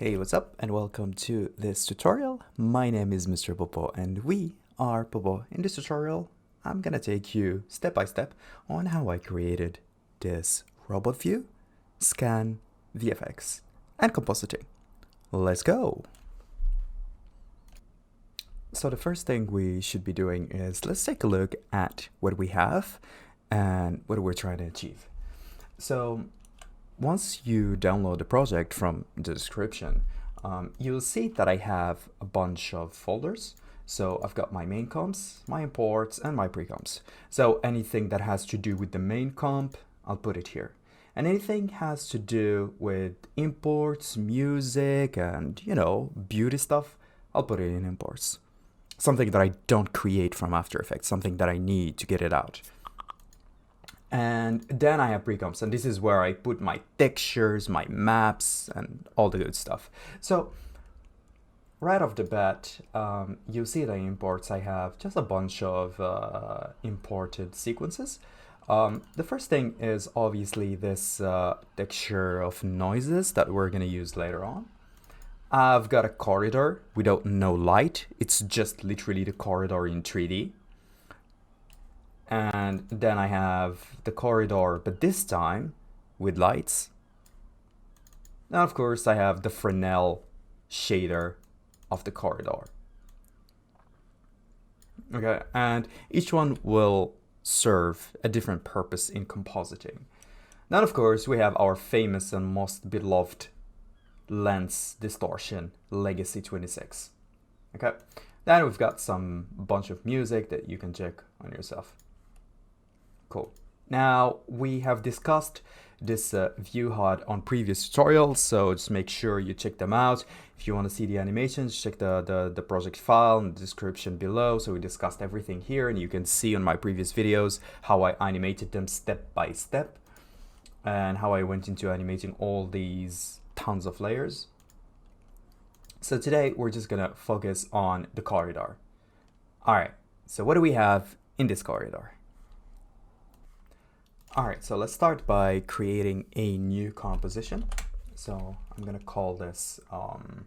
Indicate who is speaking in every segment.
Speaker 1: Hey, what's up and welcome to this tutorial. My name is Mr. Popo and we are Popo. In this tutorial, I'm gonna take you step by step on how I created this robot view, scan, VFX, and compositing. Let's go! So the first thing we should be doing is let's take a look at what we have and what we're trying to achieve. So once you download the project from the description, you'll see that I have a bunch of folders. So I've got my main comps, my imports, and my pre-comps. So anything that has to do with the main comp, I'll put it here. And anything has to do with imports, music, and, beauty stuff, I'll put it in imports. Something that I don't create from After Effects, something that I need to get it out. And then I have pre-comps, and this is where I put my textures, my maps, and all the good stuff. So right off the bat, you'll see the imports. I have just a bunch of imported sequences. The first thing is obviously this texture of noises that we're gonna use later on. I've got a corridor without no light. It's just literally the corridor in 3D. And then I have the corridor, but this time with lights. Now, of course, I have the Fresnel shader of the corridor. Okay, and each one will serve a different purpose in compositing. Then, of course, we have our famous and most beloved lens distortion, Legacy 26. Okay, then we've got some bunch of music that you can check on yourself. Cool. Now, we have discussed this view HUD on previous tutorials, so just make sure you check them out. If you want to see the animations, check the project file in the description below. So we discussed everything here, and you can see on my previous videos how I animated them step by step and how I went into animating all these tons of layers. So today, we're just going to focus on the corridor. All right, so what do we have in this corridor? All right, so let's start by creating a new composition. So I'm gonna call this, I'm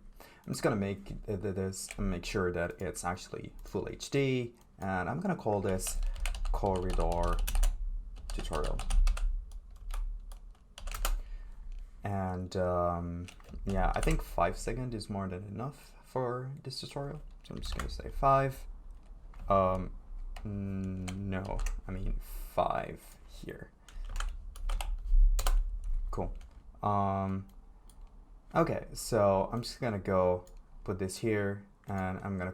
Speaker 1: just gonna make this and make sure that it's actually full HD. And I'm gonna call this corridor tutorial. And yeah, I think 5 seconds is more than enough for this tutorial. So I'm just gonna say 5. No, I mean 5 here. Cool. Okay, so I'm just gonna go put this here, and I'm gonna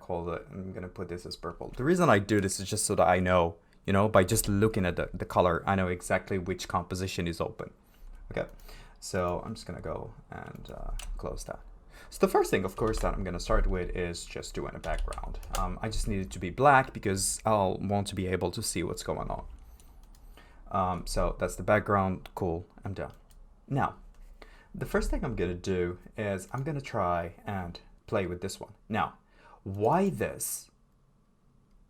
Speaker 1: put this as purple. The reason I do this is just so that I know, by just looking at the color, I know exactly which composition is open. Okay, so I'm just gonna go and close that. So the first thing, of course, that I'm gonna start with is just doing a background. I just need it to be black because I'll want to be able to see what's going on. So that's the background. Cool, I'm done. Now, the first thing I'm gonna do is I'm gonna try and play with this one. Now, why this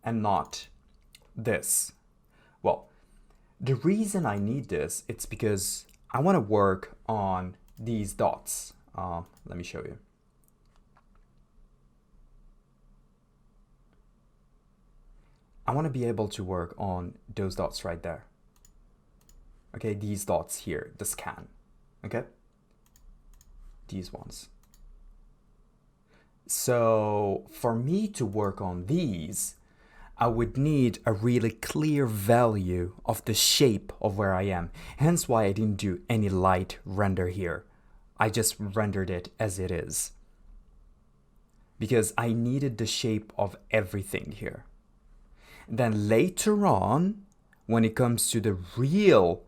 Speaker 1: and not this? Well, the reason I need this, it's because I wanna work on these dots. Let me show you. I wanna be able to work on those dots right there. Okay, these dots here, the scan. Okay, these ones. So for me to work on these, I would need a really clear value of the shape of where I am. Hence why I didn't do any light render here. I just rendered it as it is. Because I needed the shape of everything here. Then later on, when it comes to the real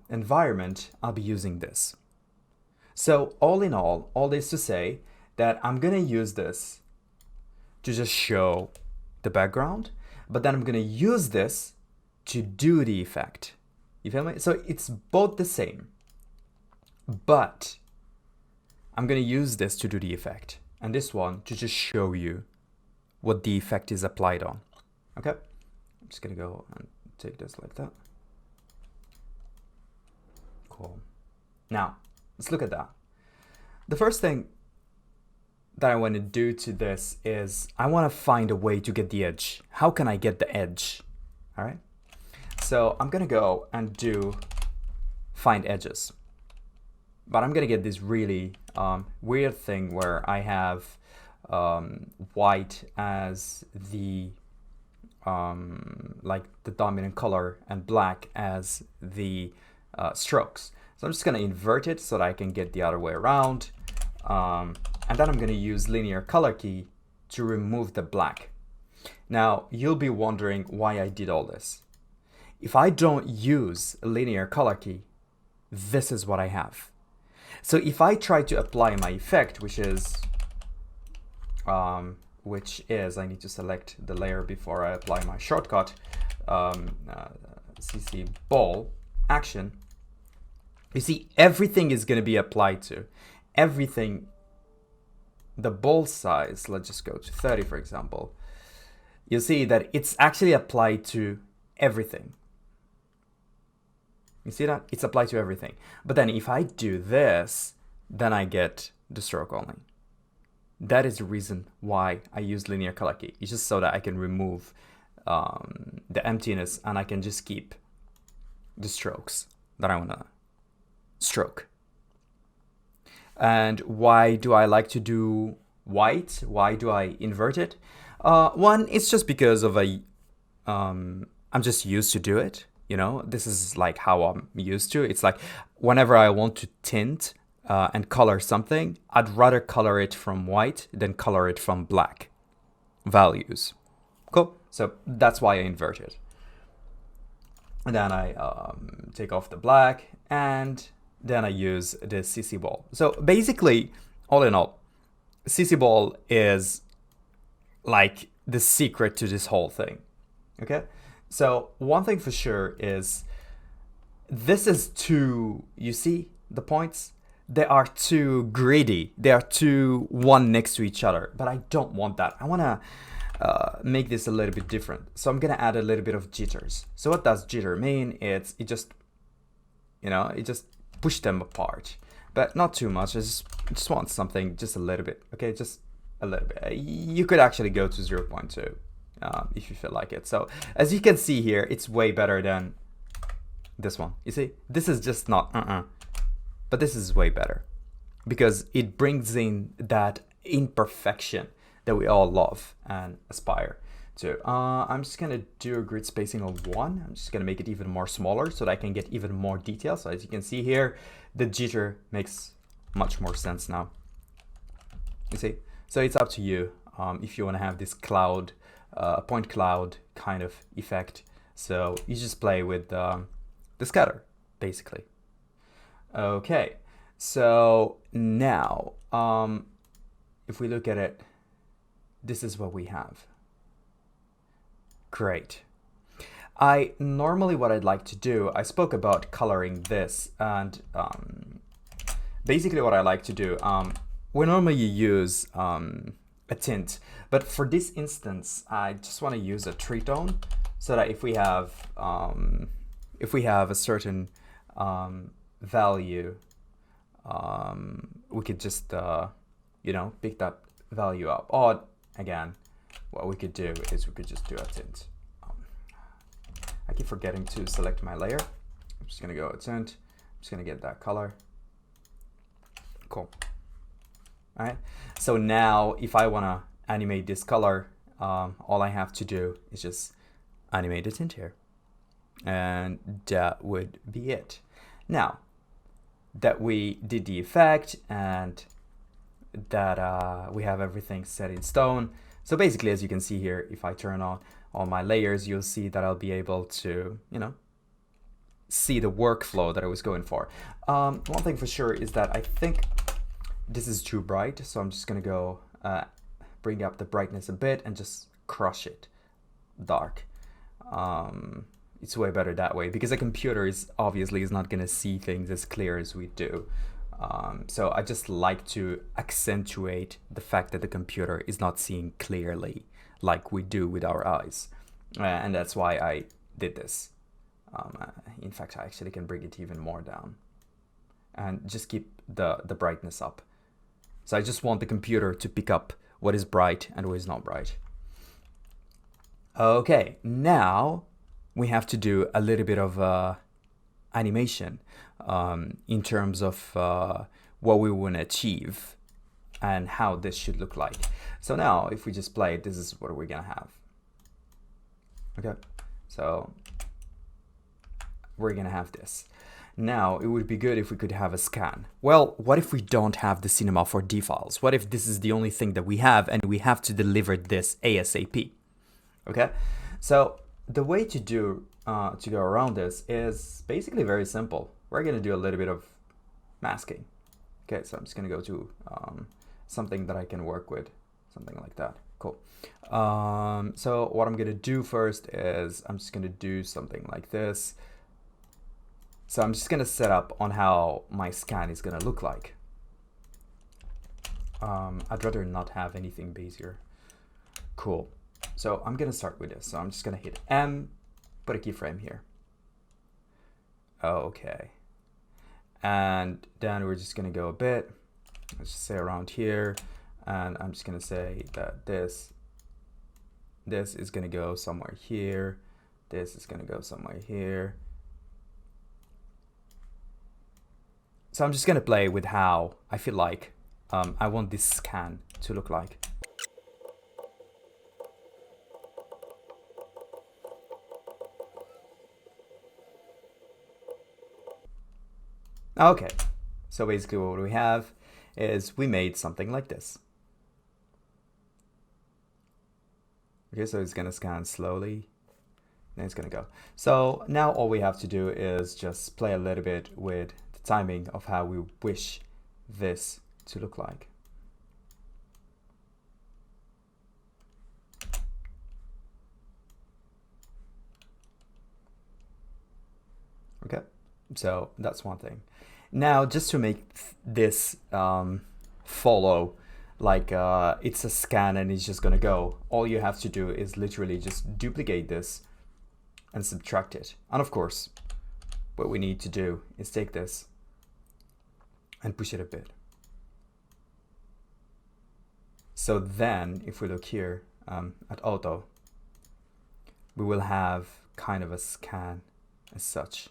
Speaker 1: environment, I'll be using this. So all in all this to say that I'm gonna use this to just show the background, but then I'm gonna use this to do the effect. You feel me? So it's both the same, but I'm gonna use this to do the effect, and this one to just show you what the effect is applied on. Okay, I'm just gonna go and take this like that. Cool. Now, let's look at that. The first thing that I want to do to this is I want to find a way to get the edge. How can I get the edge? All right. So I'm going to go and do find edges. But I'm going to get this really weird thing where I have white as the like the dominant color and black as the strokes. So I'm just going to invert it so that I can get the other way around. And then I'm going to use linear color key to remove the black. Now, you'll be wondering why I did all this. If I don't use a linear color key, this is what I have. So if I try to apply my effect, which is, I need to select the layer before I apply my shortcut, CC ball action, you see everything is going to be applied to. Everything, the ball size, let's just go to 30 for example, you'll see that it's actually applied to everything. You see that? It's applied to everything. But then if I do this, then I get the stroke only. That is the reason why I use linear color key. It's just so that I can remove the emptiness and I can just keep the strokes that I want to stroke. And why do I like to do white? Why do I invert it? One, it's just because of I'm just used to do it. You know, this is like how I'm used to. It's like whenever I want to tint and color something, I'd rather color it from white than color it from black values. Cool. So that's why I invert it. And then I take off the black and then I use the CC ball. So basically, all in all, CC ball is like the secret to this whole thing. Okay? So one thing for sure is this is too, you see the points? They are too greedy. They are too one next to each other, but I don't want that. I want to make this a little bit different. So I'm going to add a little bit of jitters. So what does jitter mean? It just push them apart, but not too much. I just want something just a little bit. Okay, just a little bit. You could actually go to 0.2 if you feel like it. So as you can see here, it's way better than this one. You see, this is just not but this is way better because it brings in that imperfection that we all love and aspire to. I'm just gonna do a grid spacing of 1. I'm just gonna make it even more smaller so that I can get even more detail. So as you can see here, the jitter makes much more sense now. You see, so it's up to you if you want to have this cloud, point cloud kind of effect. So you just play with the scatter basically. Okay, so now if we look at it, this is what we have. Great. Normally what I'd like to do, I spoke about coloring this, and basically what I like to do, we normally use a tint, but for this instance, I just want to use a tritone so that if we have a certain value, we could just pick that value up. Or again, what we could do is we could just do a tint. I keep forgetting to select my layer. I'm just gonna go a tint. I'm just gonna get that color. Cool. All right. So now if I wanna animate this color, all I have to do is just animate the tint here. And that would be it. Now that we did the effect and that we have everything set in stone. So basically, as you can see here, if I turn on all my layers, you'll see that I'll be able to, see the workflow that I was going for. One thing for sure is that I think this is too bright. So I'm just going to go bring up the brightness a bit and just crush it dark. It's way better that way because a computer is not going to see things as clear as we do. So I just like to accentuate the fact that the computer is not seeing clearly like we do with our eyes. And that's why I did this. In fact, I actually can bring it even more down and just keep the brightness up So I just want the computer to pick up what is bright and what is not bright. Okay, now we have to do a little bit of animation in terms of what we want to achieve and how this should look like. So now if we just play it, this is what we're gonna have. Okay, so we're gonna have this. Now it would be good if we could have a scan. Well, what if we don't have the Cinema 4D files? What if this is the only thing that we have and we have to deliver this ASAP? Okay, so the way to do to go around this is basically very simple. We're gonna do a little bit of masking. Okay, so I'm just gonna go to something that I can work with, something like that. Cool. So what I'm gonna do first is I'm just gonna do something like this. So I'm just gonna set up on how my scan is gonna look like. I'd rather not have anything Bezier. Cool. So I'm gonna start with this. So I'm just gonna hit M, put a keyframe here. Okay. And then we're just gonna go a bit, let's just say around here. And I'm just gonna say that this is gonna go somewhere here. This is gonna go somewhere here. So I'm just gonna play with how I feel like I want this scan to look like. Okay, so basically what we have is we made something like this. Okay, so it's gonna scan slowly, then it's gonna go. So now all we have to do is just play a little bit with the timing of how we wish this to look like. Okay, so that's one thing. Now, just to make this follow like it's a scan and it's just gonna go, all you have to do is literally just duplicate this and subtract it. And of course, what we need to do is take this and push it a bit. So then, if we look here at auto, we will have kind of a scan as such.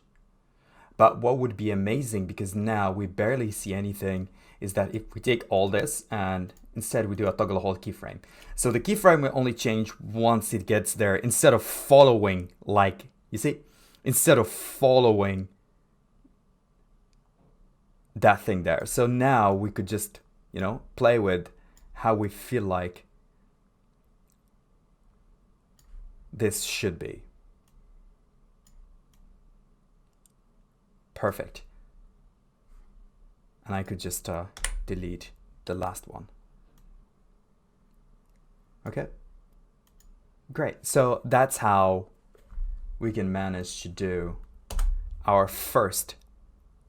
Speaker 1: But what would be amazing, because now we barely see anything, is that if we take all this and instead we do a toggle hold keyframe. So the keyframe will only change once it gets there, instead of following, like, you see, instead of following that thing there. So now we could just, you know, play with how we feel like this should be. Perfect. And I could just delete the last one. Okay, great. So that's how we can manage to do our first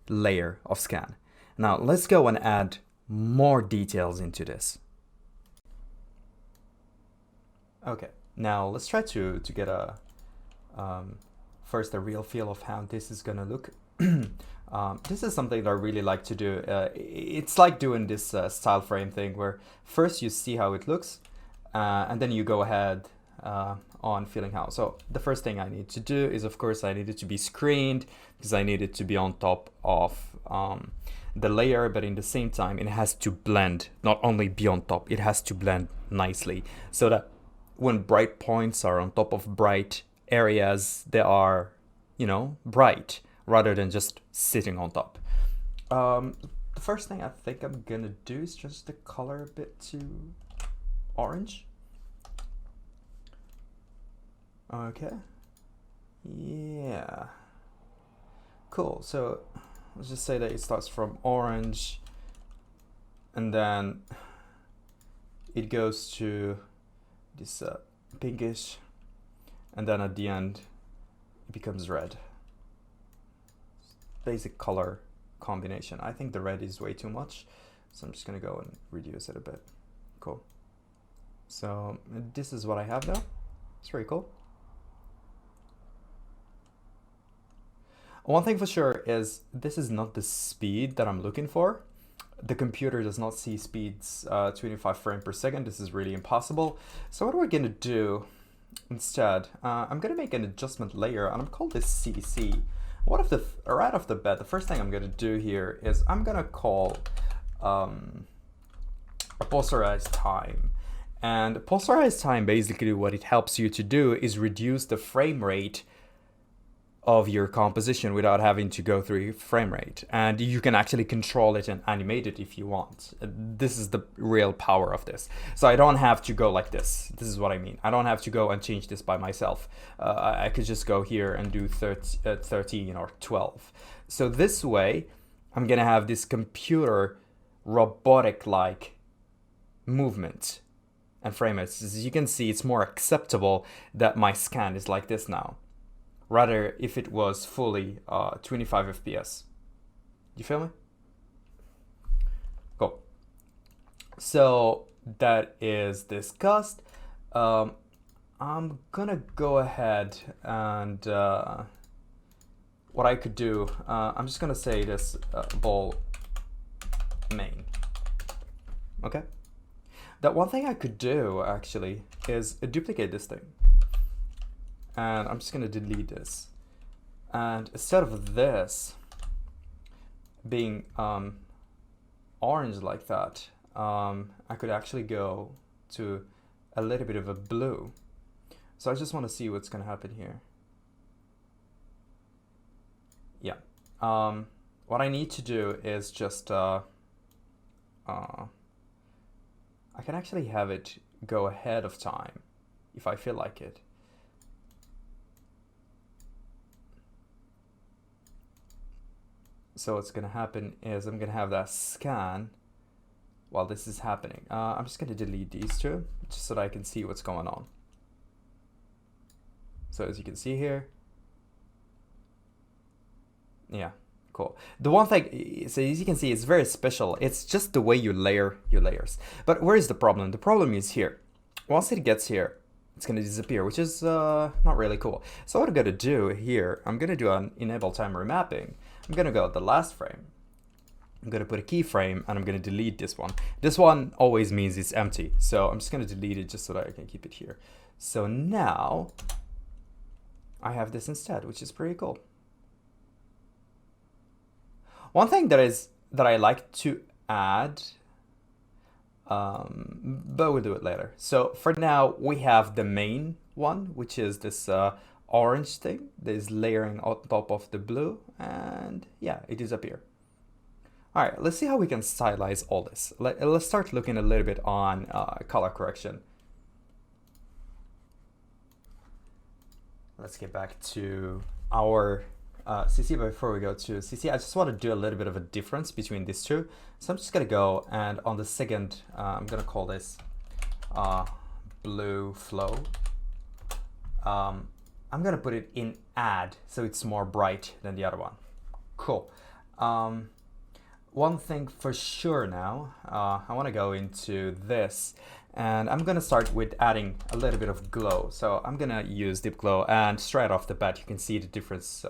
Speaker 1: layer of scan. Now let's go and add more details into this. Okay, now let's try to get a first a real feel of how this is gonna look. This is something that I really like to do. It's like doing this style frame thing where first you see how it looks and then you go ahead on feeling how. So the first thing I need to do is, of course, I need it to be screened because I need it to be on top of the layer, but in the same time it has to blend, not only be on top, it has to blend nicely so that when bright points are on top of bright areas, they are, you know, bright, rather than just sitting on top. The first thing I think I'm gonna do is just the color a bit to orange. Okay, yeah, cool. So let's just say that it starts from orange and then it goes to this pinkish, and then at the end it becomes red. Basic color combination. I think the red is way too much, so I'm just gonna go and reduce it a bit. Cool. So this is what I have now. It's very cool. One thing for sure is this is not the speed that I'm looking for. the computer does not see speeds 25 frames per second. This is really impossible. So what we're gonna do instead, I'm gonna make an adjustment layer, and I'm call this CC. Right off the bat, the first thing I'm gonna do here is I'm gonna call a pulsarized time. And pulsarized time, basically what it helps you to do is reduce the frame rate of your composition without having to go through frame rate. And you can actually control it and animate it if you want. This is the real power of this. So I don't have to go like this. This is what I mean. I don't have to go and change this by myself. I could just go here and do 13 or 12. So this way, I'm gonna have this computer robotic-like movement and frame rates. As you can see, it's more acceptable that my scan is like this now, rather if it was fully 25 FPS. You feel me? Cool. So that is discussed. I'm gonna go ahead and what I could do, I'm just gonna say this ball main. Okay. That one thing I could do actually is duplicate this thing. And I'm just gonna delete this. And instead of this being orange like that, I could actually go to a little bit of a blue. So I just want to see what's gonna happen here. Yeah. What I need to do is just I can actually have it go ahead of time if I feel like it. So what's gonna happen is I'm gonna have that scan while this is happening. I'm just gonna delete these two just so that I can see what's going on. So as you can see here, yeah, cool. The one thing, so as you can see, it's very special. It's just the way you layer your layers. But where is the problem? The problem is here. Once it gets here, it's gonna disappear, which is not really cool. So what I'm gonna do here, I'm gonna do an enable time remapping. I'm gonna go at the last frame. I'm gonna put a keyframe and I'm gonna delete this one. This one always means it's empty. So I'm just gonna delete it just so that I can keep it here. So now I have this instead, which is pretty cool. One thing that I like to add, but we'll do it later. So for now, we have the main one, which is this orange thing that is layering on top of the blue, and yeah, it disappeared. All right, let's see how we can stylize all this. Let's start looking a little bit on color correction. Let's get back to our CC, but before we go to CC, I just want to do a little bit of a difference between these two. So I'm just gonna go, and on the second, I'm gonna call this blue flow. I'm gonna put it in add, so it's more bright than the other one. Cool. One thing for sure now, I want to go into this, and I'm gonna start with adding a little bit of glow. So I'm gonna use Deep Glow, and straight off the bat you can see the difference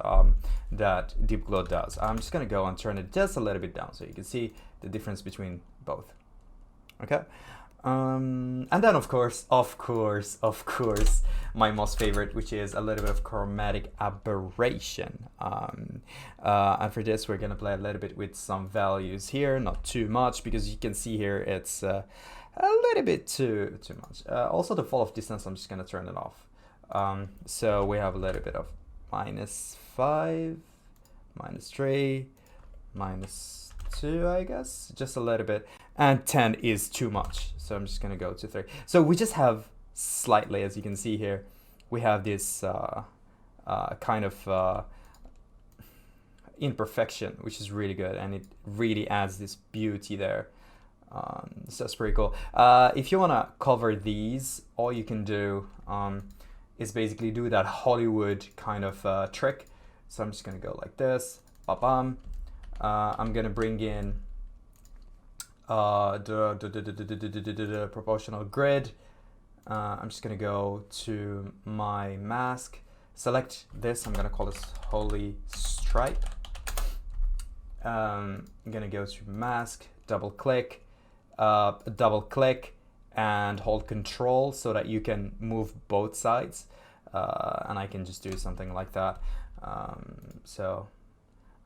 Speaker 1: that Deep Glow does. I'm just gonna go and turn it just a little bit down so you can see the difference between both. Okay. And then of course, my most favorite, which is a little bit of Chromatic Aberration. And for this, we're gonna play a little bit with some values here, not too much, because you can see here it's a little bit too much. Also the fall of distance, I'm just gonna turn it off. So we have a little bit of -5, -3, -2, I guess, just a little bit, and 10 is too much, so I'm just gonna go to 3. So we just have slightly, as you can see here, we have this kind of imperfection, which is really good, and it really adds this beauty there. So it's pretty cool. If you want to cover these, all you can do is basically do that Hollywood kind of trick. So I'm just gonna go like this, ba-bam. I'm gonna bring in the proportional grid. I'm just gonna go to my mask, select this. I'm gonna call this Holy Stripe. I'm gonna go to mask, double click, and hold Control so that you can move both sides. And I can just do something like that. So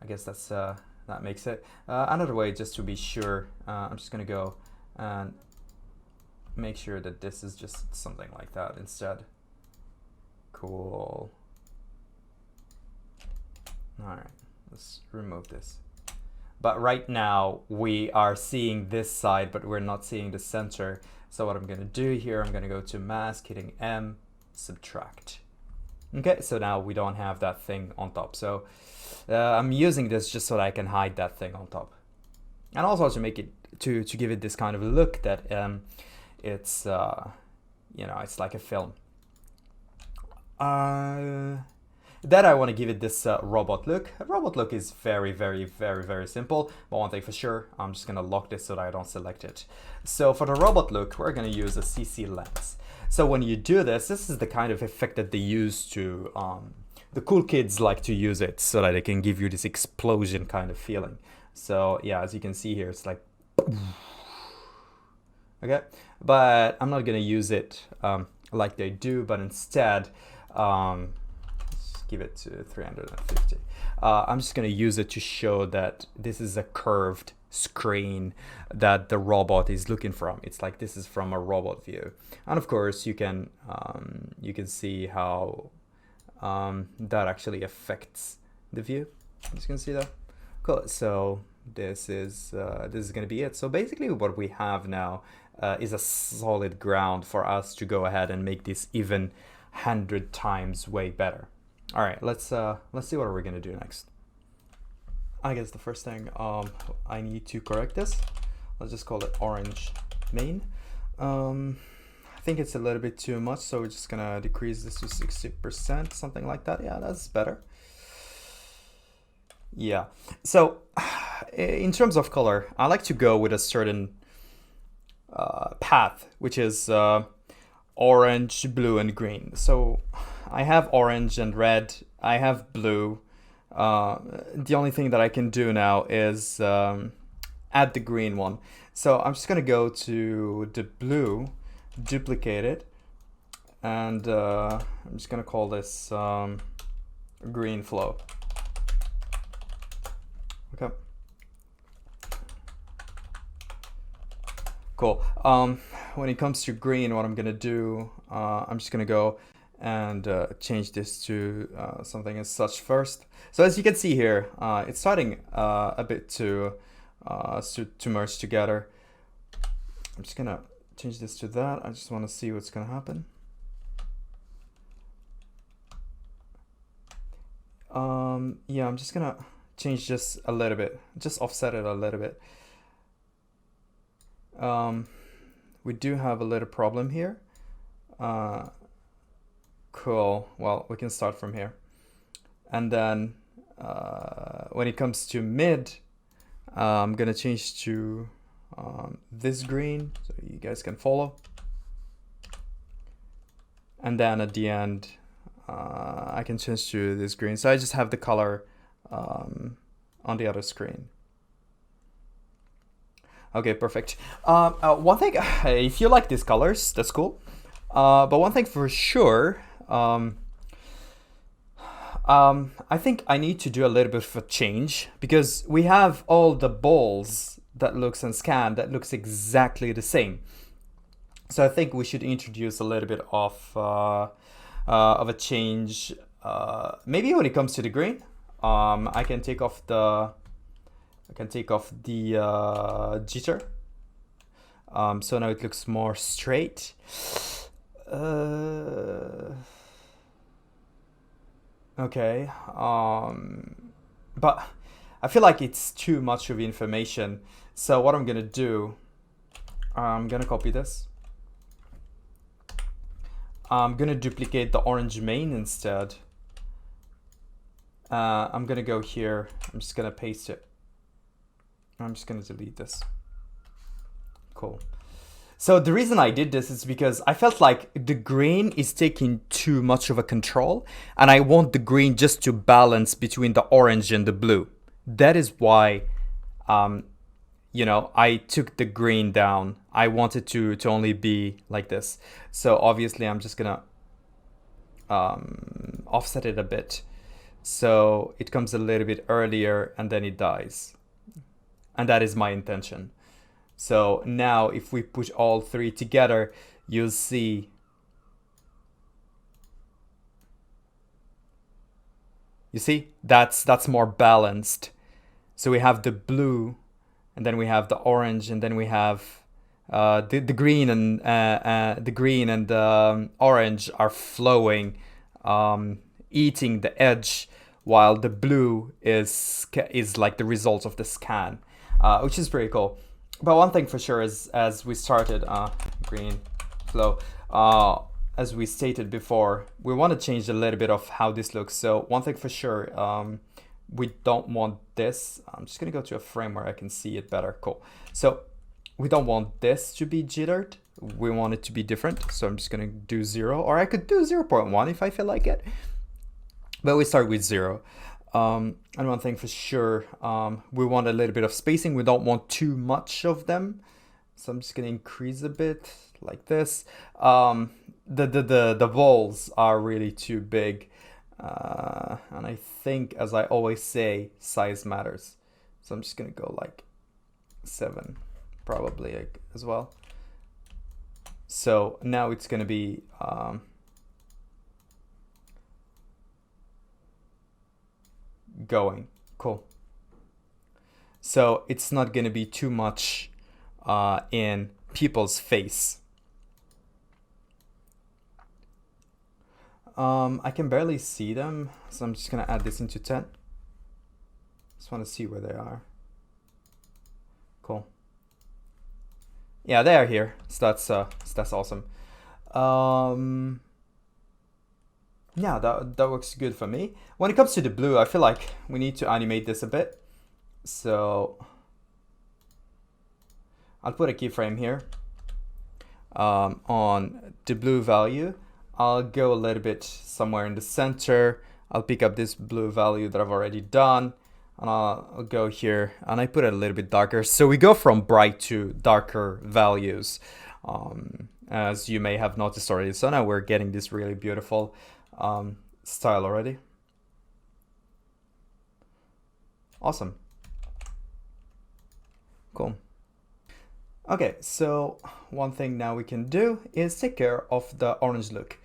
Speaker 1: I guess that's that makes it. Another way, just to be sure, I'm just gonna go and make sure that this is just something like that instead. Cool. All right, let's remove this. But right now we are seeing this side, but we're not seeing the center. So what I'm gonna do here, I'm gonna go to Mask, hitting M, subtract. Okay, so now we don't have that thing on top. So I'm using this just so that I can hide that thing on top. And also to make it, to give it this kind of look that it's, you know, it's like a film. That I want to give it this robot look. Robot look is very simple, but one thing for sure, I'm just gonna lock this so that I don't select it. So for the robot look, we're gonna use a CC lens. So when you do this, this is the kind of effect that they use to, the cool kids like to use it so that they can give you this explosion kind of feeling. So yeah, as you can see here, it's like, okay, but I'm not gonna use it like they do, but instead, let's give it to 350. I'm just gonna use it to show that this is a curved screen that the robot is looking from. It's like this is from a robot view, and of course you can see how that actually affects the view. I'm just gonna see that. Cool. So this is gonna be it. So basically, what we have now is a solid ground for us to go ahead and make this even 100 times way better. All right, let's see what we're gonna do next. I guess the first thing, I need to correct this. Let's just call it orange main. I think it's a little bit too much, so we're just gonna decrease this to 60%, something like that. Yeah, that's better. Yeah, so in terms of color, I like to go with a certain path, which is orange, blue, and green. So I have orange and red, I have blue. The only thing that I can do now is add the green one. So I'm just gonna go to the blue, duplicate it, and I'm just gonna call this green flow. Okay. Cool. When it comes to green, what I'm gonna do, I'm just gonna go and change this to something as such first. So as you can see here, it's starting a bit to merge together. I'm just gonna change this to that. I just want to see what's gonna happen. Yeah, I'm just gonna change this a little bit, just offset it a little bit. We do have a little problem here. Cool. Well, we can start from here. And then when it comes to mid, I'm gonna change to this green so you guys can follow. And then at the end, I can change to this green. So I just have the color on the other screen. Okay, perfect. One thing, if you like these colors, that's cool. But one thing for sure, I think I need to do a little bit of a change, because we have all the balls that looks and scan that looks exactly the same. So I think we should introduce a little bit of a change. Maybe when it comes to the green, I can take off the jitter. So now it looks more straight. Okay. But I feel like it's too much of information. So what I'm gonna do, I'm gonna copy this. I'm gonna duplicate the orange main instead. I'm gonna go here. I'm just gonna paste it. I'm just gonna delete this. Cool. So the reason I did this is because I felt like the green is taking too much of a control, and I want the green just to balance between the orange and the blue. That is why, you know, I took the green down. I wanted to only be like this. So obviously I'm just gonna offset it a bit. So it comes a little bit earlier and then it dies. And that is my intention. So now if we push all three together, you'll see you see that's more balanced. So we have the blue, and then we have the orange, and then we have the green and the green and orange are flowing, eating the edge, while the blue is like the result of the scan, which is pretty cool. But one thing for sure is, as we started, green flow, as we stated before, we want to change a little bit of how this looks. So one thing for sure, we don't want this. I'm just gonna go to a frame where I can see it better. Cool. So we don't want this to be jittered. We want it to be different. So I'm just gonna do 0, or I could do 0.1 if I feel like it. But we start with 0. And one thing for sure, we want a little bit of spacing. We don't want too much of them. So I'm just gonna increase a bit like this. The balls are really too big. And I think, as I always say, size matters. So I'm just gonna go like 7, probably, like, as well. So now it's gonna be going. Cool. So it's not gonna be too much in people's face. I can barely see them, so I'm just gonna add this into 10. Just want to see where they are. Cool. Yeah, they are here. So that's awesome. Yeah, that works good for me. When it comes to the blue, I feel like we need to animate this a bit. So I'll put a keyframe here on the blue value. I'll go a little bit somewhere in the center. I'll pick up this blue value that I've already done, and I'll go here, and I put it a little bit darker. So we go from bright to darker values, as you may have noticed already. So now we're getting this really beautiful style already. Awesome. Cool. Okay, so one thing now we can do is take care of the orange look.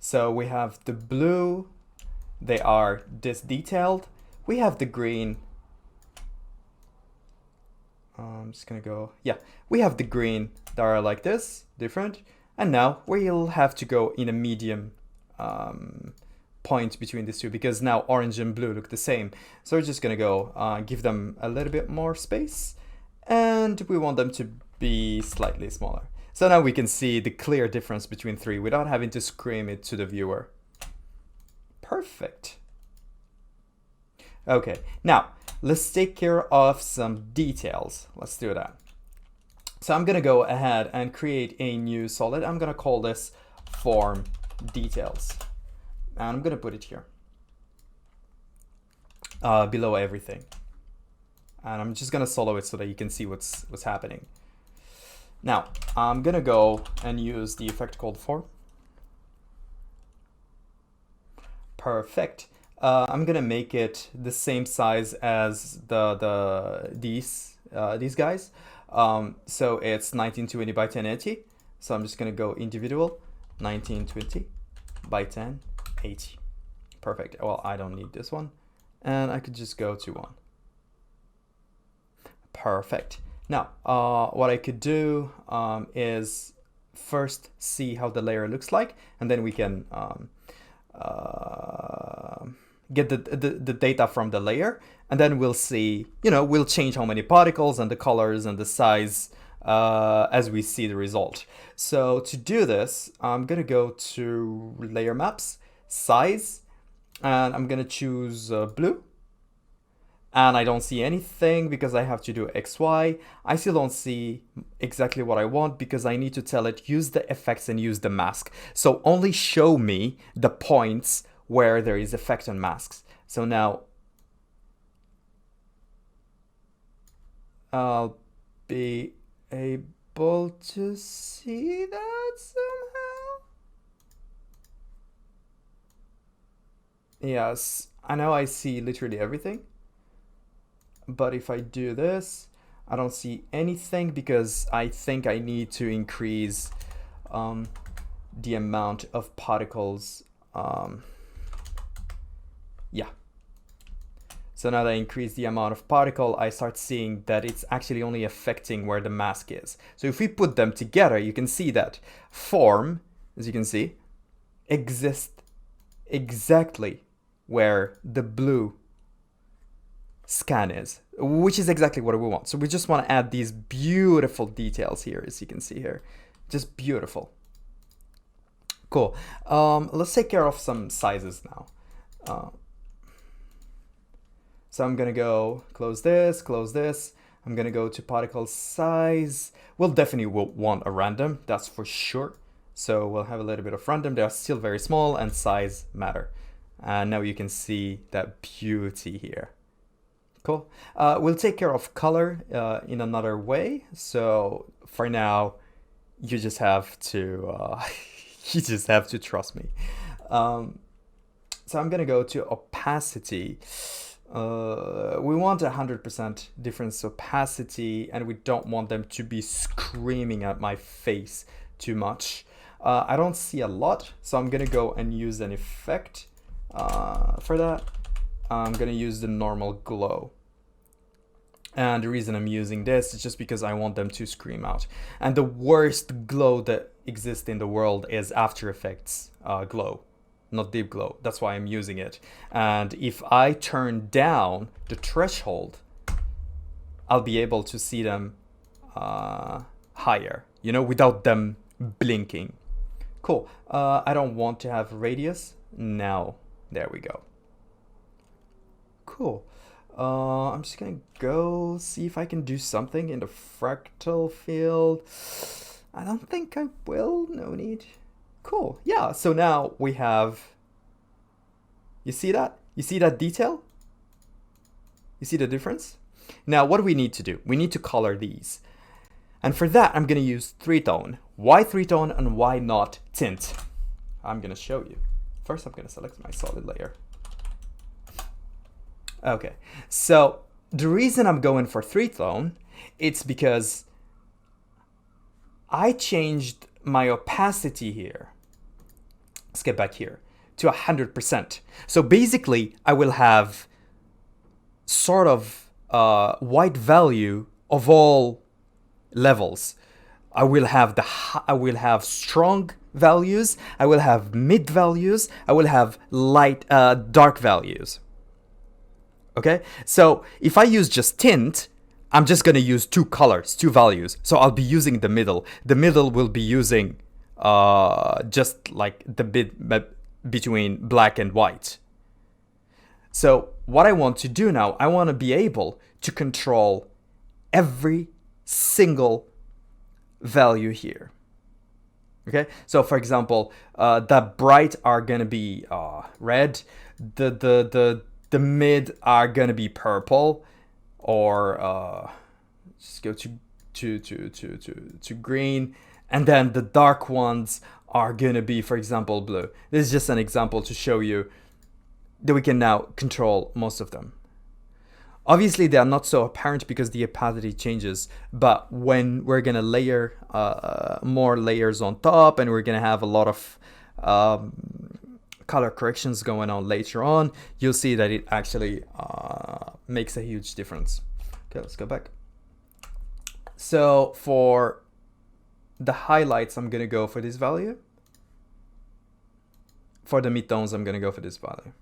Speaker 1: So we have the blue, they are this detailed. We have the green. I'm just gonna go, yeah, we have the green that are like this, different. And now we'll have to go in a medium point between these two, because now orange and blue look the same. So we're just gonna go give them a little bit more space, and we want them to be slightly smaller. So now we can see the clear difference between 3 without having to scream it to the viewer. Perfect. Okay, now let's take care of some details. Let's do that. So I'm gonna go ahead and create a new solid. I'm gonna call this form details. And I'm gonna put it here, below everything. And I'm just gonna solo it so that you can see what's happening. Now, I'm gonna go and use the effect called form. Perfect. I'm gonna make it the same size as these guys. So it's 1920 by 1080. So I'm just gonna go individual, 1920 by 1080. Perfect. Well, I don't need this one, and I could just go to 1. Perfect. Now, what I could do is first see how the layer looks like, and then we can get the data from the layer, and then we'll see, we'll change how many particles and the colors and the size as we see the result. So to do this, I'm gonna go to layer maps, size, and I'm gonna choose blue. And I don't see anything because I have to do XY. I still don't see exactly what I want because I need to tell it use the effects and use the mask. So only show me the points where there is effect and masks. So now I'll be able to see that somehow. Yes, I know I see literally everything. But if I do this, I don't see anything because I think I need to increase the amount of particles. Yeah. So now that I increase the amount of particle, I start seeing that it's actually only affecting where the mask is. So if we put them together, you can see that form, as you can see, exists exactly where the blue scan is, which is exactly what we want. So we just want to add these beautiful details here, as you can see here. Just beautiful. Cool. Let's take care of some sizes now. So I'm gonna go close this. I'm gonna go to particle size. We'll definitely want a random, that's for sure. So we'll have a little bit of random. They are still very small and size matter. And now you can see that beauty here. Cool. We'll take care of color in another way. So for now, you just have to you just have to trust me. So I'm gonna go to opacity. We want 100% difference opacity, and we don't want them to be screaming at my face too much. I don't see a lot, so I'm gonna go and use an effect for that. I'm gonna use the normal glow. And the reason I'm using this is just because I want them to scream out. And the worst glow that exists in the world is After Effects glow, not deep glow. That's why I'm using it. And if I turn down the threshold, I'll be able to see them higher, you know, without them blinking. Cool. I don't want to have radius. Now, there we go. Cool. I'm just gonna go see if I can do something in the fractal field. I don't think I will, no need. Cool, yeah, so now we have, you see that? You see that detail? You see the difference? Now what do we need to do? We need to color these. And for that, I'm gonna use 3-tone. Why 3-tone and why not tint? I'm gonna show you. First, I'm gonna select my solid layer. Okay, so the reason I'm going for 3-tone, it's because I changed my opacity here. Let's get back here to 100%. So basically, I will have sort of white value of all levels. I will have strong values. I will have mid values. I will have light, dark values. Okay, so if I use just tint, I'm just gonna use 2 colors, 2 values. So I'll be using the middle. The middle will be using just like the bit between black and white. So what I want to do now, I want to be able to control every single value here. Okay, so for example, the bright are gonna be red. The mid are gonna be purple, or just go to green, and then the dark ones are gonna be, for example, blue. This is just an example to show you that we can now control most of them. Obviously, they are not so apparent because the opacity changes, but when we're gonna layer more layers on top, and we're gonna have a lot of color corrections going on later on, you'll see that it actually makes a huge difference. Okay, let's go back. So for the highlights, I'm gonna go for this value. For the midtones, I'm gonna go for this value.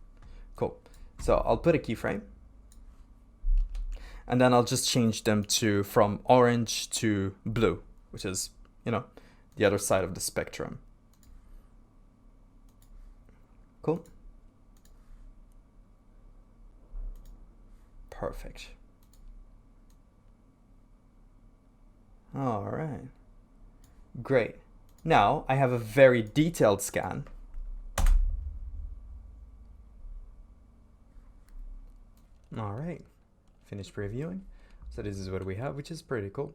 Speaker 1: Cool. So I'll put a keyframe, and then I'll just change them to from orange to blue, which is, you know, the other side of the spectrum. Cool. Perfect. All right. Great. Now I have a very detailed scan. All right. Finish previewing. So this is what we have, which is pretty cool.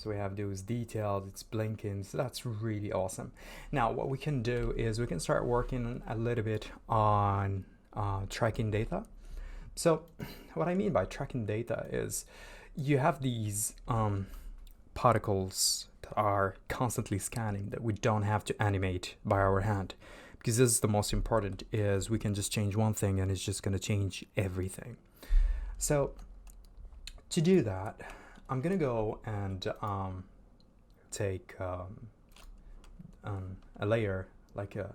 Speaker 1: So we have those details, it's blinking, so that's really awesome. Now what we can do is we can start working a little bit on tracking data. So what I mean by tracking data is you have these particles that are constantly scanning that we don't have to animate by our hand, because this is the most important, is we can just change one thing and it's just going to change everything. So to do that, I'm gonna go and take a layer, like a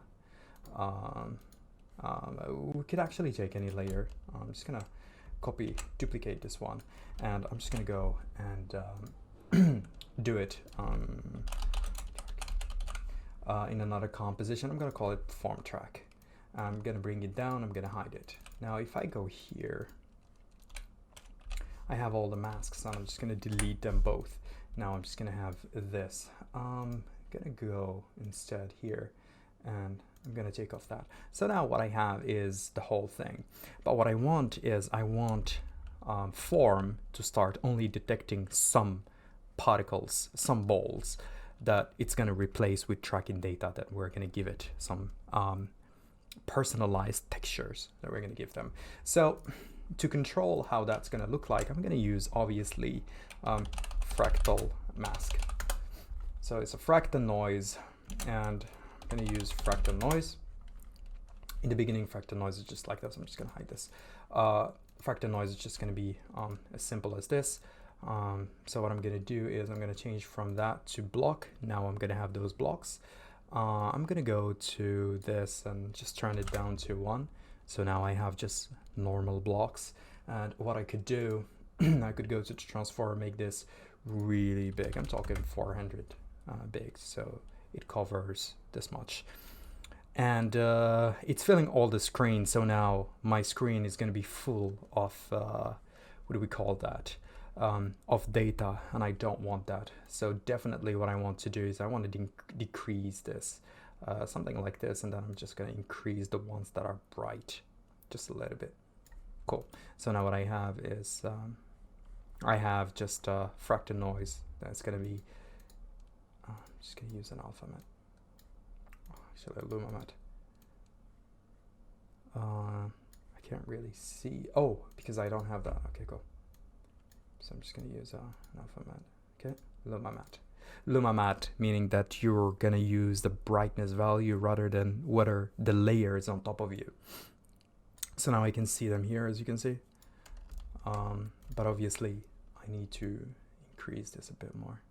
Speaker 1: we could actually take any layer. I'm just gonna duplicate this one, and I'm just gonna go and do it in another composition. I'm gonna call it form track. I'm gonna bring it down, I'm gonna hide it. Now if I go here, I have all the masks on. I'm just going to delete them both. Now I'm just going to have this. I'm going to go instead here, and I'm going to take off that. So now what I have is the whole thing. But what I want is form to start only detecting some particles, some balls that it's going to replace with tracking data that we're going to give it some personalized textures that we're going to give them. So to control how that's going to look like, I'm going to use obviously fractal mask. So it's a fractal noise, and I'm going to use fractal noise. In the beginning, fractal noise is just like this. I'm just going to hide this. Fractal noise is just going to be as simple as this. So what I'm going to do is I'm going to change from that to block. Now I'm going to have those blocks. I'm going to go to this and just turn it down to 1. So now I have just normal blocks, and what I could do, I could go to the transform, make this really big. I'm talking 400 big, so it covers this much, and it's filling all the screen. So now my screen is going to be full of what do we call that, of data, and I don't want that. So definitely what I want to do is I want to decrease this, something like this, and then I'm just going to increase the ones that are bright just a little bit. Cool. So now what I have is I have just fractal noise that's going to be I'm just going to use an alpha matte, actually a luma matte. I can't really see, because I don't have that. Okay, cool. So I'm just going to use an alpha matte. Okay, luma matte. Luma matte meaning that you're going to use the brightness value rather than whether the layer is on top of you. So now I can see them here, as you can see. But obviously I need to increase this a bit more,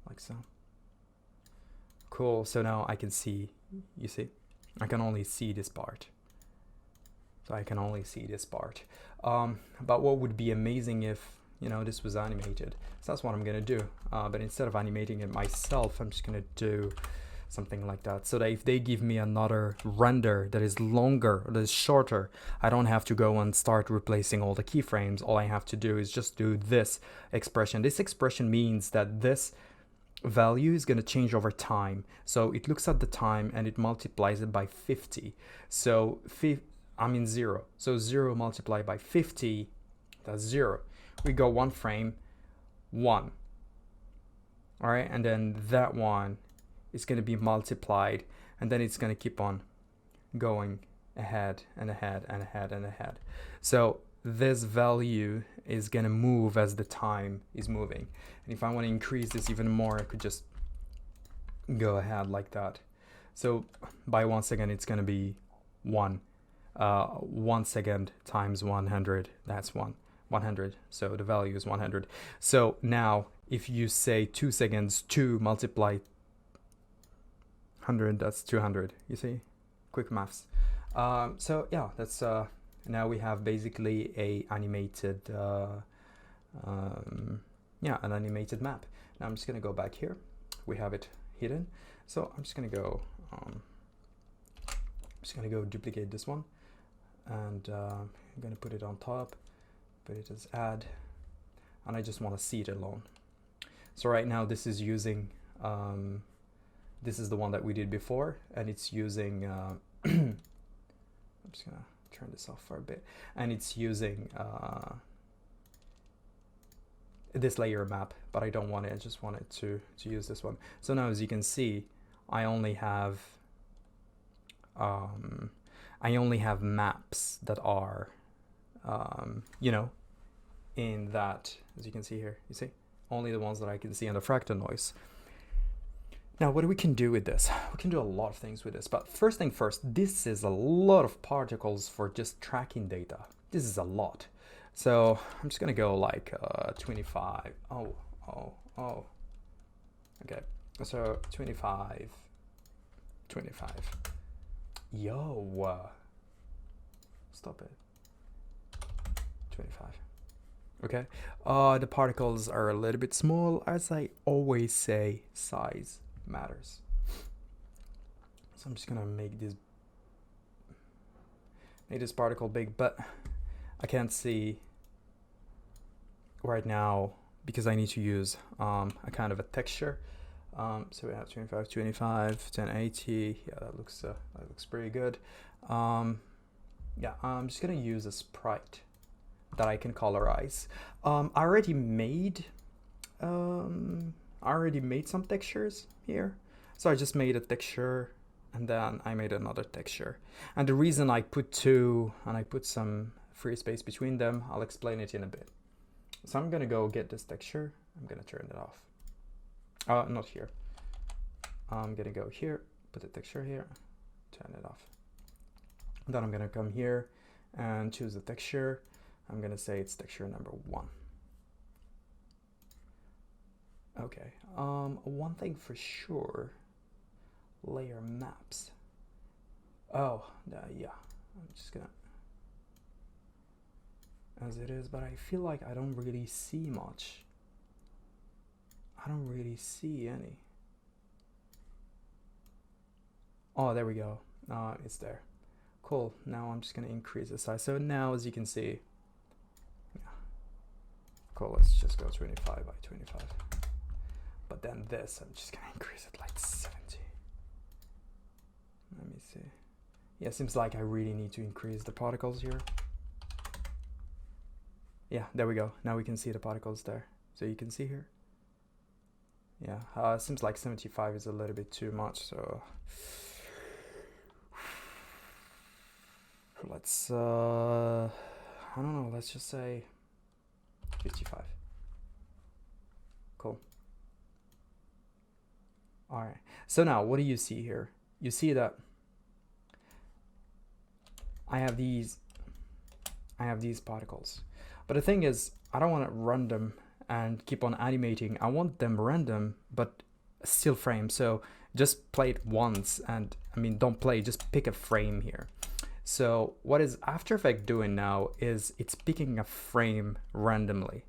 Speaker 1: like so. Cool, so now I can see, you see, I can only see this part. So I can only see this part. But what would be amazing if, you know, this was animated. So that's what I'm gonna do. But instead of animating it myself, I'm just gonna do something like that, so that if they give me another render that is longer or that is shorter, I don't have to go and start replacing all the keyframes. All I have to do is just do this expression. This expression means that this value is going to change over time. So it looks at the time and it multiplies it by 50. So 0. So 0 multiplied by 50, that's 0. We go 1 frame, 1. All right, and then that one is going to be multiplied, and then it's going to keep on going ahead and ahead and ahead and ahead. So this value is going to move as the time is moving. And if I want to increase this even more, I could just go ahead like that. So by 1 second, it's going to be 1. 1 second times 100, that's 100. So the value is 100. So now if you say 2 seconds, 2 multiply 100, that's 200. You see, quick maths. So yeah, that's now we have basically a animated an animated map. Now I'm just gonna go back here. We have it hidden. So I'm just gonna go duplicate this one, and I'm gonna put it on top, put it as add, and I just want to see it alone. So right now this is using this is the one that we did before, and it's using I'm just gonna turn this off for a bit, and it's using this layer map, but I don't want it. I just wanted to use this one. So now, as you can see, I only have maps that are, you know, in that, as you can see here, you see, only the ones that I can see in the fractal noise. Now, what we can do with this? We can do a lot of things with this, but first thing first, this is a lot of particles for just tracking data. This is a lot. So I'm just gonna go like 25. Okay, so 25. Yo, stop it. 25. Okay, the particles are a little bit small. As I always say, size matters. So I'm just gonna make this particle big, but I can't see right now because I need to use a kind of a texture. So we have 25, 25, 1080. Yeah, that looks pretty good. Yeah, I'm just gonna use a sprite that I can colorize. I already made some textures here. So I just made a texture and then I made another texture. And the reason I put two and I put some free space between them, I'll explain it in a bit. So I'm gonna go get this texture. I'm gonna turn it off. Not here. I'm gonna go here, put the texture here, turn it off. Then I'm gonna come here and choose the texture. I'm gonna say it's texture number 1. Okay, one thing for sure, layer maps. Oh, yeah, I'm just gonna, as it is, but I feel like I don't really see much. I don't really see any. Oh, there we go. It's there. Cool. Now I'm just gonna increase the size. So now, as you can see, yeah. Cool. Let's just go 25 by 25. But then this, I'm just gonna increase it like 70. Let me see. Yeah, seems like I really need to increase the particles here. Yeah, there we go. Now we can see the particles there. So you can see here. Yeah, seems like 75 is a little bit too much, so let's, I don't know, let's just say 55. Cool. All right, so now what do you see here? You see that I have these particles, but the thing is, I don't want to run them and keep on animating. I want them random, but still frame. So just play it once, and I mean, don't play, just pick a frame here. So what is After Effects doing now is it's picking a frame randomly.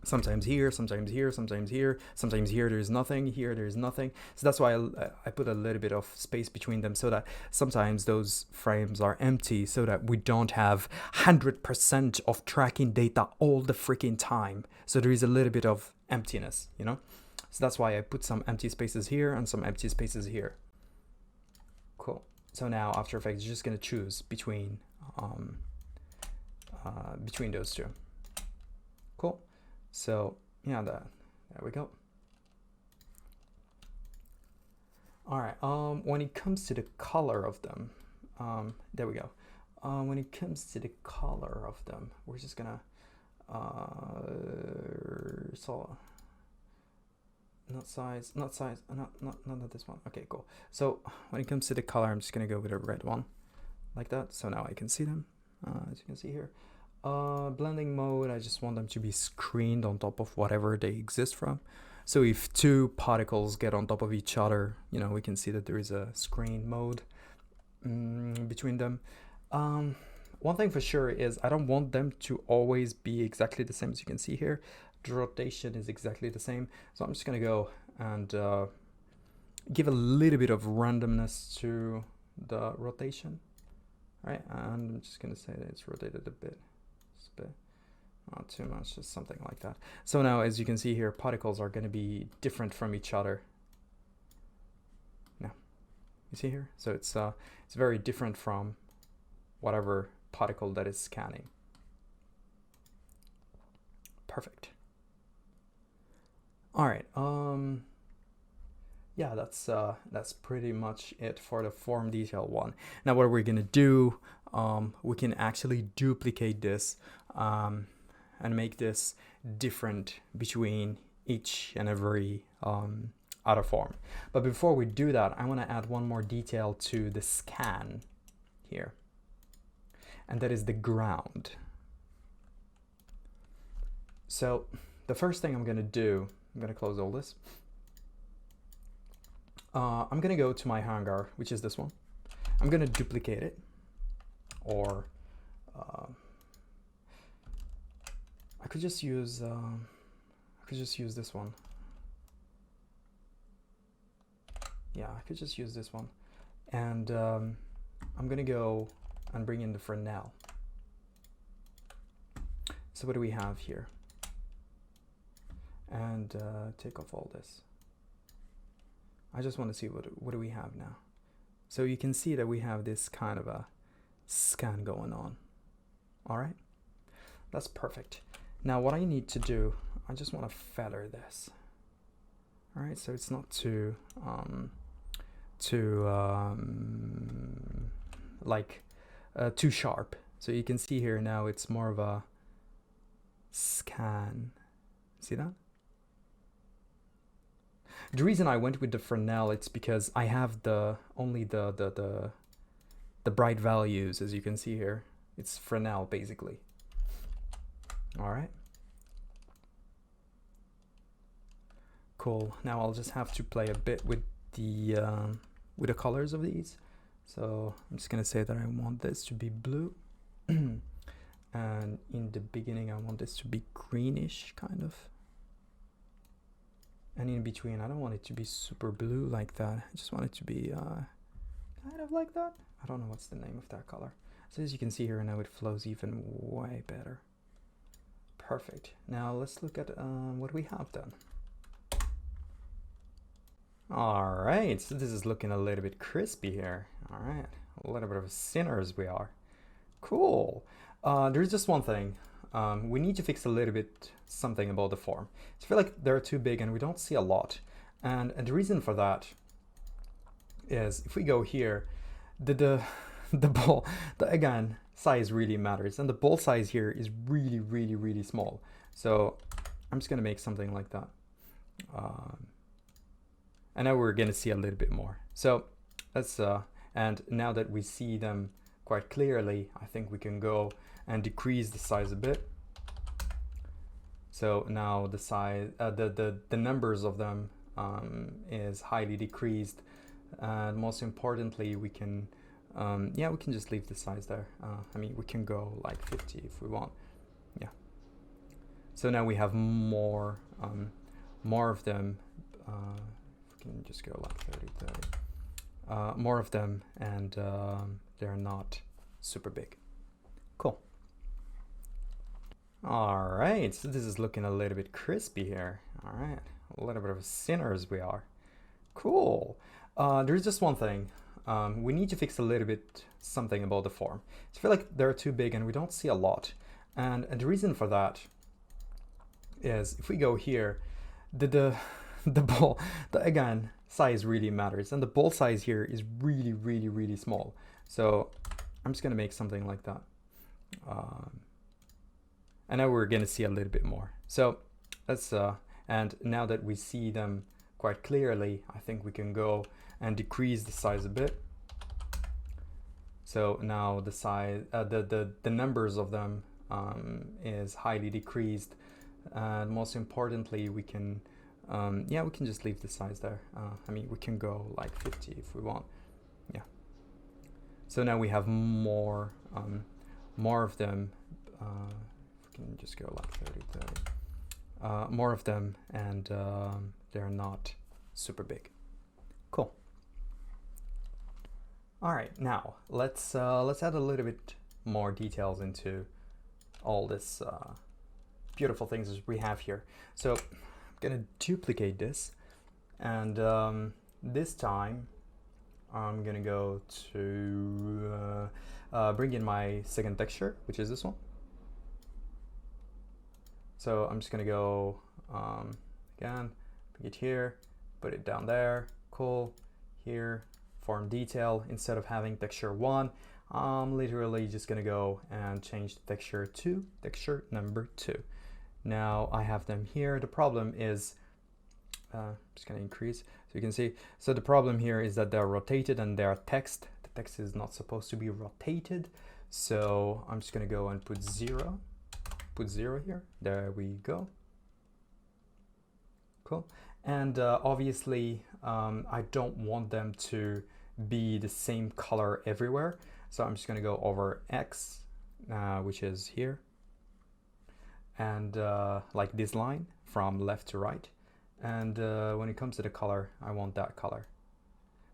Speaker 1: Sometimes here, sometimes here, sometimes here, sometimes here there's nothing, here there's nothing. So that's why I put a little bit of space between them, so that sometimes those frames are empty, so that we don't have 100% of tracking data all the freaking time. So there is a little bit of emptiness, you know? So that's why I put some empty spaces here and some empty spaces here. Cool. So now After Effects is just gonna choose between those two. Cool. So yeah, there we go. All right. When it comes to the color of them, there we go. When it comes to the color of them, we're just gonna so not this one. Okay, cool. So when it comes to the color, I'm just gonna go with a red one, like that. So now I can see them, as you can see here. Blending mode, I just want them to be screened on top of whatever they exist from. So if two particles get on top of each other, you know, we can see that there is a screen mode between them. One thing for sure is I don't want them to always be exactly the same. As you can see here, the rotation is exactly the same. So I'm just gonna go and give a little bit of randomness to the rotation, right? And I'm just gonna say that it's rotated a bit. Not too much, just something like that. So now, as you can see here, particles are going to be different from each other. Now, you see here? So it's very different from whatever particle that is scanning. Perfect. All right. Yeah, that's pretty much it for the form detail one. Now what we're gonna do, we can actually duplicate this and make this different between each and every other form. But before we do that, I want to add one more detail to the scan here, and that is the ground. So the first thing I'm going to do, I'm going to close all this. I'm going to go to my hangar, which is this one. I'm going to duplicate it, or I could just use this one. Yeah, I could just use this one. And I'm gonna go and bring in the Fresnel. So what do we have here? And take off all this. I just want to see what do we have now. So you can see that we have this kind of a scan going on. All right, that's perfect. Now what I need to do, I just want to feather this. All right, so it's not too too sharp. So you can see here now it's more of a scan. See that? The reason I went with the Fresnel, it's because I have only the bright values, as you can see here. It's Fresnel basically. All right. Cool. Now I'll just have to play a bit with the colors of these. So I'm just gonna say that I want this to be blue, and in the beginning I want this to be greenish kind of, and in between I don't want it to be super blue like that. I just want it to be kind of like that. I don't know what's the name of that color. So as you can see here now, it flows even way better. Perfect. Now let's look at what we have done. All right, so this is looking a little bit crispy here. All right, a little bit of sinners we are. Cool. There's just one thing. We need to fix a little bit something about the form. I feel like they're too big and we don't see a lot. And the reason for that is if we go here, the ball, again, size really matters. And the ball size here is really, really, really small. So I'm just gonna make something like that. And now we're gonna see a little bit more. So let's, and now that we see them quite clearly, I think we can go and decrease the size a bit. So now the size, the numbers of them is highly decreased. And most importantly, we can, yeah, we can just leave the size there. I mean, we can go like 50 if we want. Yeah. So now we have more of them. Can just go like 30. More of them, and they're not super big. Cool. All right, so this is looking a little bit crispy here. All right, a little bit of sinners we are. Cool. There's just one thing. We need to fix a little bit something about the form. I feel like they're too big and we don't see a lot. And the reason for that is if we go here, the ball, again, size really matters. And the ball size here is really, really, really small. So I'm just gonna make something like that. And now we're gonna see a little bit more. So let's, and now that we see them quite clearly, I think we can go and decrease the size a bit. So now the size, the numbers of them is highly decreased. And most importantly, we can, yeah, we can just leave the size there. I mean, we can go like 50 if we want. Yeah. So now we have more of them. We can just go like 30. More of them, and they're not super big. Cool. All right, now let's add a little bit more details into all this beautiful things that we have here. So I'm gonna duplicate this, and this time I'm gonna go to bring in my second texture, which is this one. So I'm just gonna go again, bring it here, put it down there, cool. Here, form detail, instead of having texture 1, I'm literally just gonna go and change the texture to texture number 2. Now I have them here. The problem is, I'm just gonna increase so you can see. So the problem here is that they're rotated and they're text. The text is not supposed to be rotated. So I'm just gonna go and put 0. Put 0 here. There we go. Cool. And obviously, I don't want them to be the same color everywhere. So I'm just going to go over X, which is here. And like this line from left to right. And when it comes to the color, I want that color.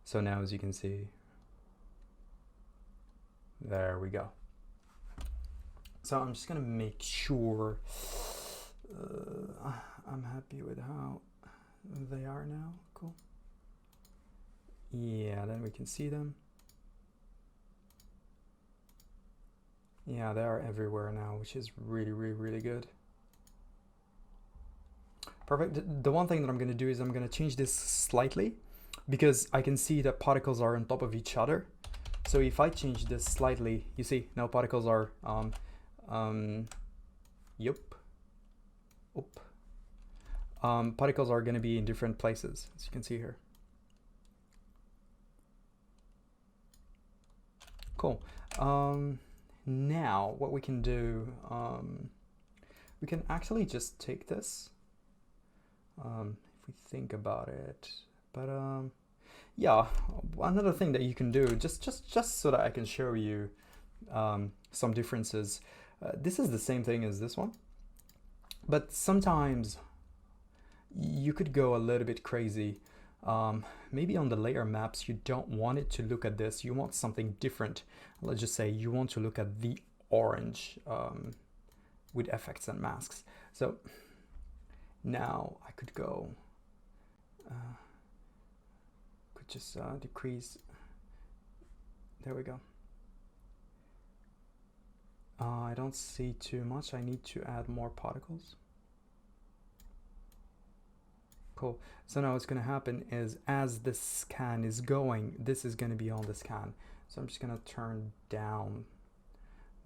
Speaker 1: So now, as you can see, there we go. So I'm just going to make sure I'm happy with how they are now. Cool. Yeah, then we can see them. Yeah, they are everywhere now, which is really, really, really good. Perfect. The one thing that I'm going to do is I'm going to change this slightly because I can see that particles are on top of each other. So if I change this slightly, you see now particles are particles are going to be in different places, as you can see here. Cool. Now what we can do, we can actually just take this, if we think about it. But yeah, another thing that you can do, just so that I can show you some differences. This is the same thing as this one, but sometimes you could go a little bit crazy. Maybe on the layer maps, you don't want it to look at this. You want something different. Let's just say you want to look at the orange with effects and masks. So now I could go, could just decrease. There we go. I don't see too much. I need to add more particles. Cool. So now what's going to happen is as the scan is going, this is going to be on the scan. So I'm just going to turn down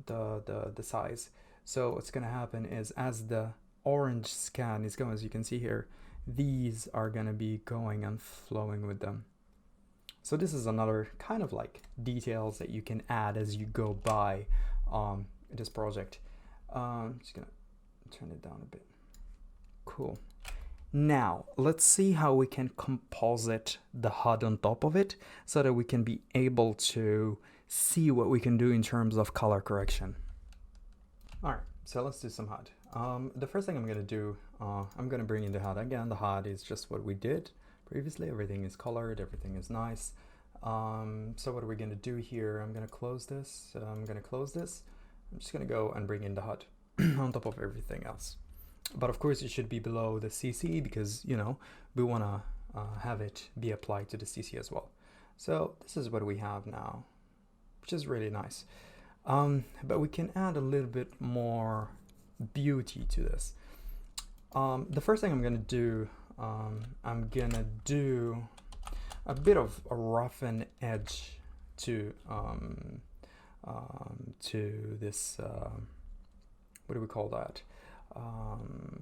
Speaker 1: the size. So what's going to happen is as the orange scan is going, as you can see here, these are going to be going and flowing with them. So this is another kind of like details that you can add as you go by this project. I'm just going to turn it down a bit. Cool. Now, let's see how we can composite the HUD on top of it so that we can be able to see what we can do in terms of color correction. All right, so let's do some HUD. The first thing I'm going to do, I'm going to bring in the HUD. Again, the HUD is just what we did previously. Everything is colored, everything is nice. So what are we going to do here? I'm going to close this. I'm just going to go and bring in the HUD on top of everything else. But of course it should be below the CC because, you know, we want to have it be applied to the CC as well. So this is what we have now, which is really nice. But we can add a little bit more beauty to this. The first thing I'm going to do, I'm going to do a bit of a roughen edge to this, what do we call that?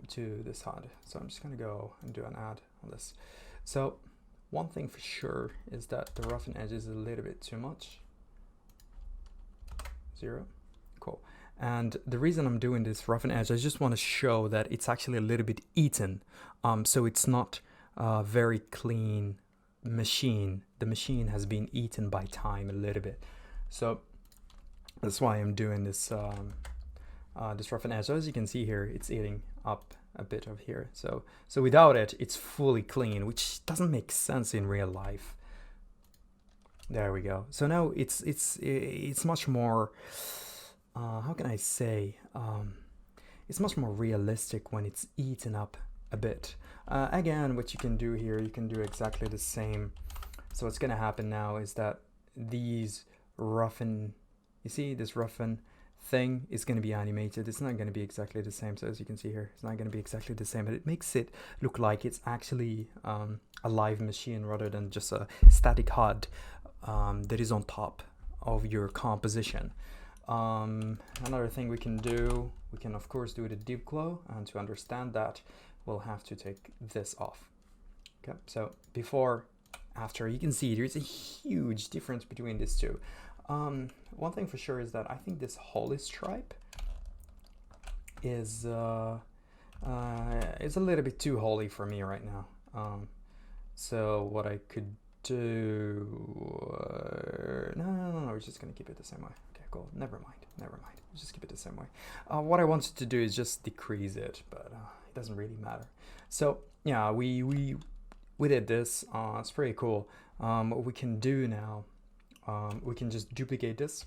Speaker 1: To this HUD. So I'm just going to go and do an add on this. So one thing for sure is that the roughen edge is a little bit too much. 0. Cool. And the reason I'm doing this roughen edge, I just want to show that it's actually a little bit eaten. So it's not a very clean machine. The machine has been eaten by time a little bit. So that's why I'm doing this this roughen edge. So as you can see here, it's eating up a bit of here. So without it, it's fully clean, which doesn't make sense in real life. There we go. So now it's much more, how can I say, it's much more realistic when it's eaten up a bit. Again, what you can do here, you can do exactly the same. So what's going to happen now is that these roughen, you see this roughen thing is going to be animated. It's not going to be exactly the same. So as you can see here, it's not going to be exactly the same, but it makes it look like it's actually a live machine rather than just a static HUD that is on top of your composition. Another thing we can do, we can of course do the deep glow, and to understand that we'll have to take this off. Okay, so before, after, you can see there's a huge difference between these two. One thing for sure is that I think this holy stripe is a little bit too holy for me right now. So what I could do, no, we're just gonna keep it the same way. Okay, cool, never mind, just keep it the same way. What I wanted to do is just decrease it, but it doesn't really matter. So yeah, we did this. It's pretty cool. What we can do now, we can just duplicate this,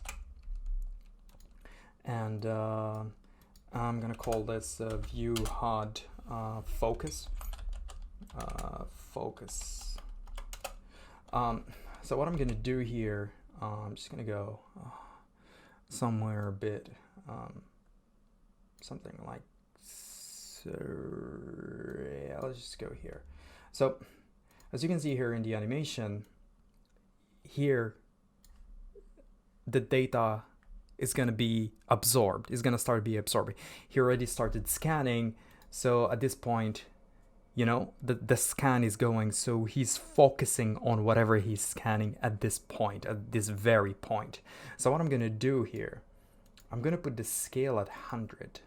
Speaker 1: and I'm gonna call this view HUD focus. Focus. So what I'm gonna do here, I'm just gonna go somewhere a bit, something like so. Yeah, let's just go here. So as you can see here in the animation, here the data is going to be absorbed, is going to start be absorbing. He already started scanning, so at this point, you know, the scan is going, so he's focusing on whatever he's scanning at this point, at this very point. So what I'm going to do here, I'm going to put the scale at 100,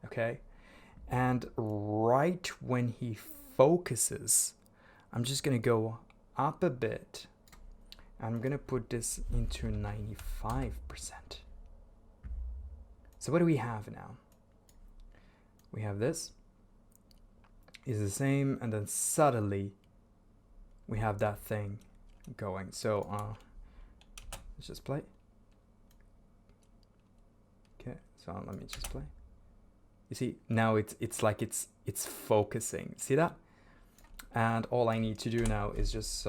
Speaker 1: okay? And right when he focuses, I'm just going to go up a bit. I'm going to put this into 95%. So what do we have now? We have this is the same, and then suddenly we have that thing going. So let's just play. Okay, so let me just play. You see, now it's like it's focusing. See that? And all I need to do now is just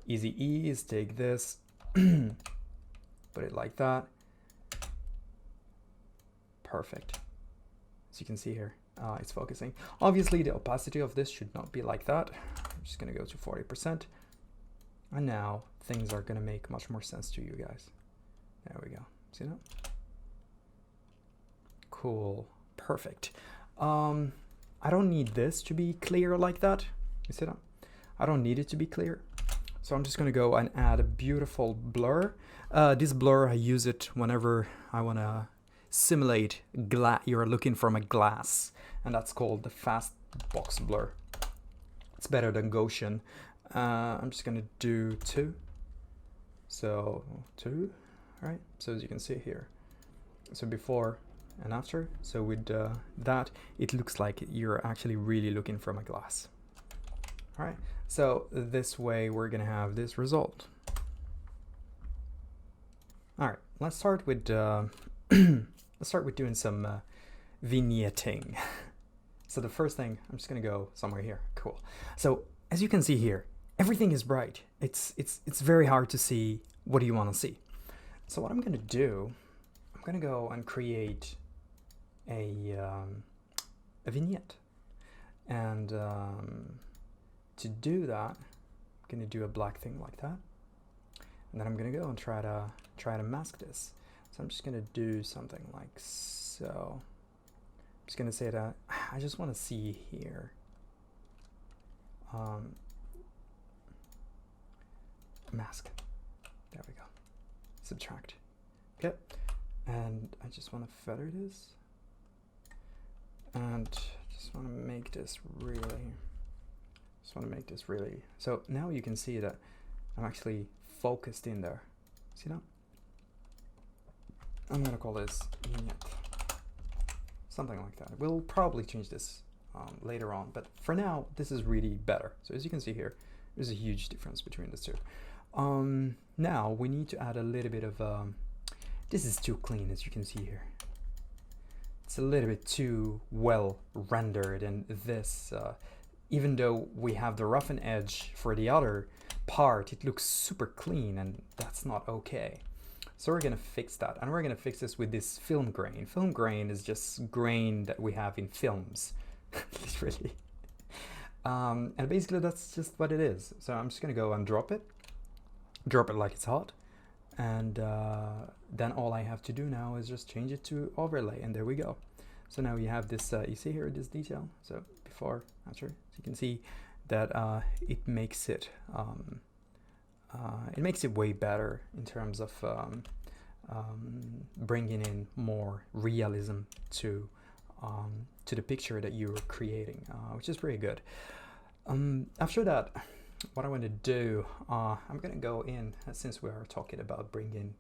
Speaker 1: easy ease, take this, put it like that. Perfect. As you can see here, it's focusing. Obviously, the opacity of this should not be like that. I'm just gonna go to 40%. And now things are gonna make much more sense to you guys. There we go. See that? Cool. Perfect. I don't need this to be clear like that. You see that? I don't need it to be clear. So I'm just gonna go and add a beautiful blur. This blur, I use it whenever I wanna simulate you're looking from a glass, and that's called the fast box blur. It's better than Gaussian. I'm just gonna do 2. So 2, right? So as you can see here, so before and after. So with that, it looks like you're actually really looking from a glass. All right, so this way we're gonna have this result. All right, let's start with doing some vignetting. So the first thing, I'm just gonna go somewhere here. Cool. So as you can see here, everything is bright. It's very hard to see what do you want to see. So what I'm gonna do, I'm gonna go and create a vignette, and to do that, I'm gonna do a black thing like that, and then I'm gonna go and try to mask this. So I'm just gonna do something like so. I'm just gonna say that I just want to see here. Mask. There we go. Subtract. Okay. And I just want to feather this, and just want to make this really. So now you can see that I'm actually focused in there. See that? I'm gonna call this Vignette. Something like that. We'll probably change this later on, but for now, this is really better. So as you can see here, there's a huge difference between the two. Now we need to add a little bit of, this is too clean, as you can see here. It's a little bit too well rendered, and this, even though we have the roughen edge for the other part, it looks super clean, and that's not okay. So we're gonna fix that, and we're gonna fix this with this film grain. Film grain is just grain that we have in films, literally. And basically that's just what it is. So I'm just gonna go and drop it like it's hot, and then all I have to do now is just change it to overlay, and there we go. So now you have this, you see here this detail, so before, after, so you can see that it makes it way better in terms of bringing in more realism to the picture that you're creating, which is pretty good. After that, what I want to do, I'm gonna go in, since we are talking about bringing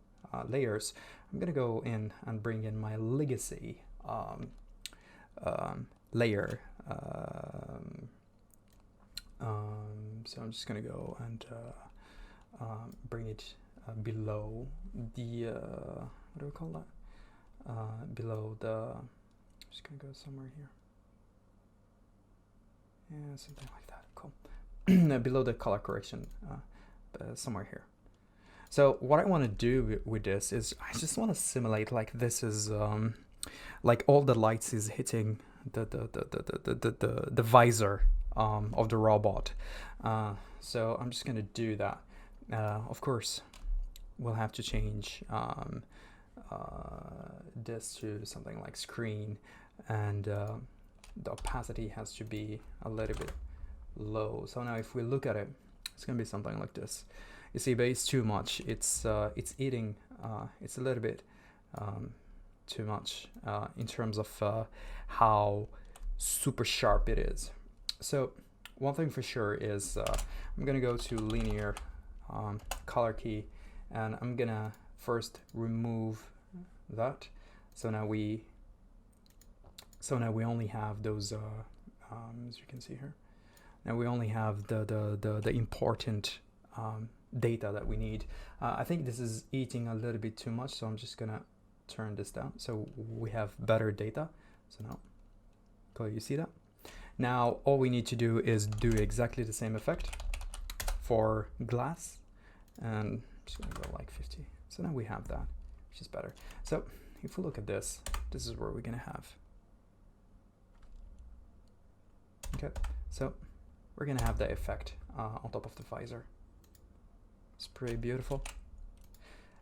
Speaker 1: layers, I'm gonna go in and bring in my legacy layer. So I'm just gonna go and bring it below the what do we call that? Below the. I'm just gonna go somewhere here. Yeah, something like that. Cool. Below the color correction, somewhere here. So what I want to do with this is I just want to simulate like this is like all the lights is hitting the visor of the robot. So I'm just gonna do that. Of course, we'll have to change this to something like screen, and the opacity has to be a little bit low. So now if we look at it, it's gonna be something like this. You see, but it's too much. It's eating. It's a little bit too much in terms of how super sharp it is. So one thing for sure is I'm gonna go to linear color key, and I'm gonna first remove that. So now we only have those as you can see here. Now we only have the important data that we need. I think this is eating a little bit too much, so I'm just gonna turn this down so we have better data. So now, cool, you see that? Now all we need to do is do exactly the same effect for glass, and I'm just gonna go like 50. So now we have that, which is better. So if we look at this, this is where we're gonna have. Okay, so we're gonna have the effect on top of the visor. It's pretty beautiful.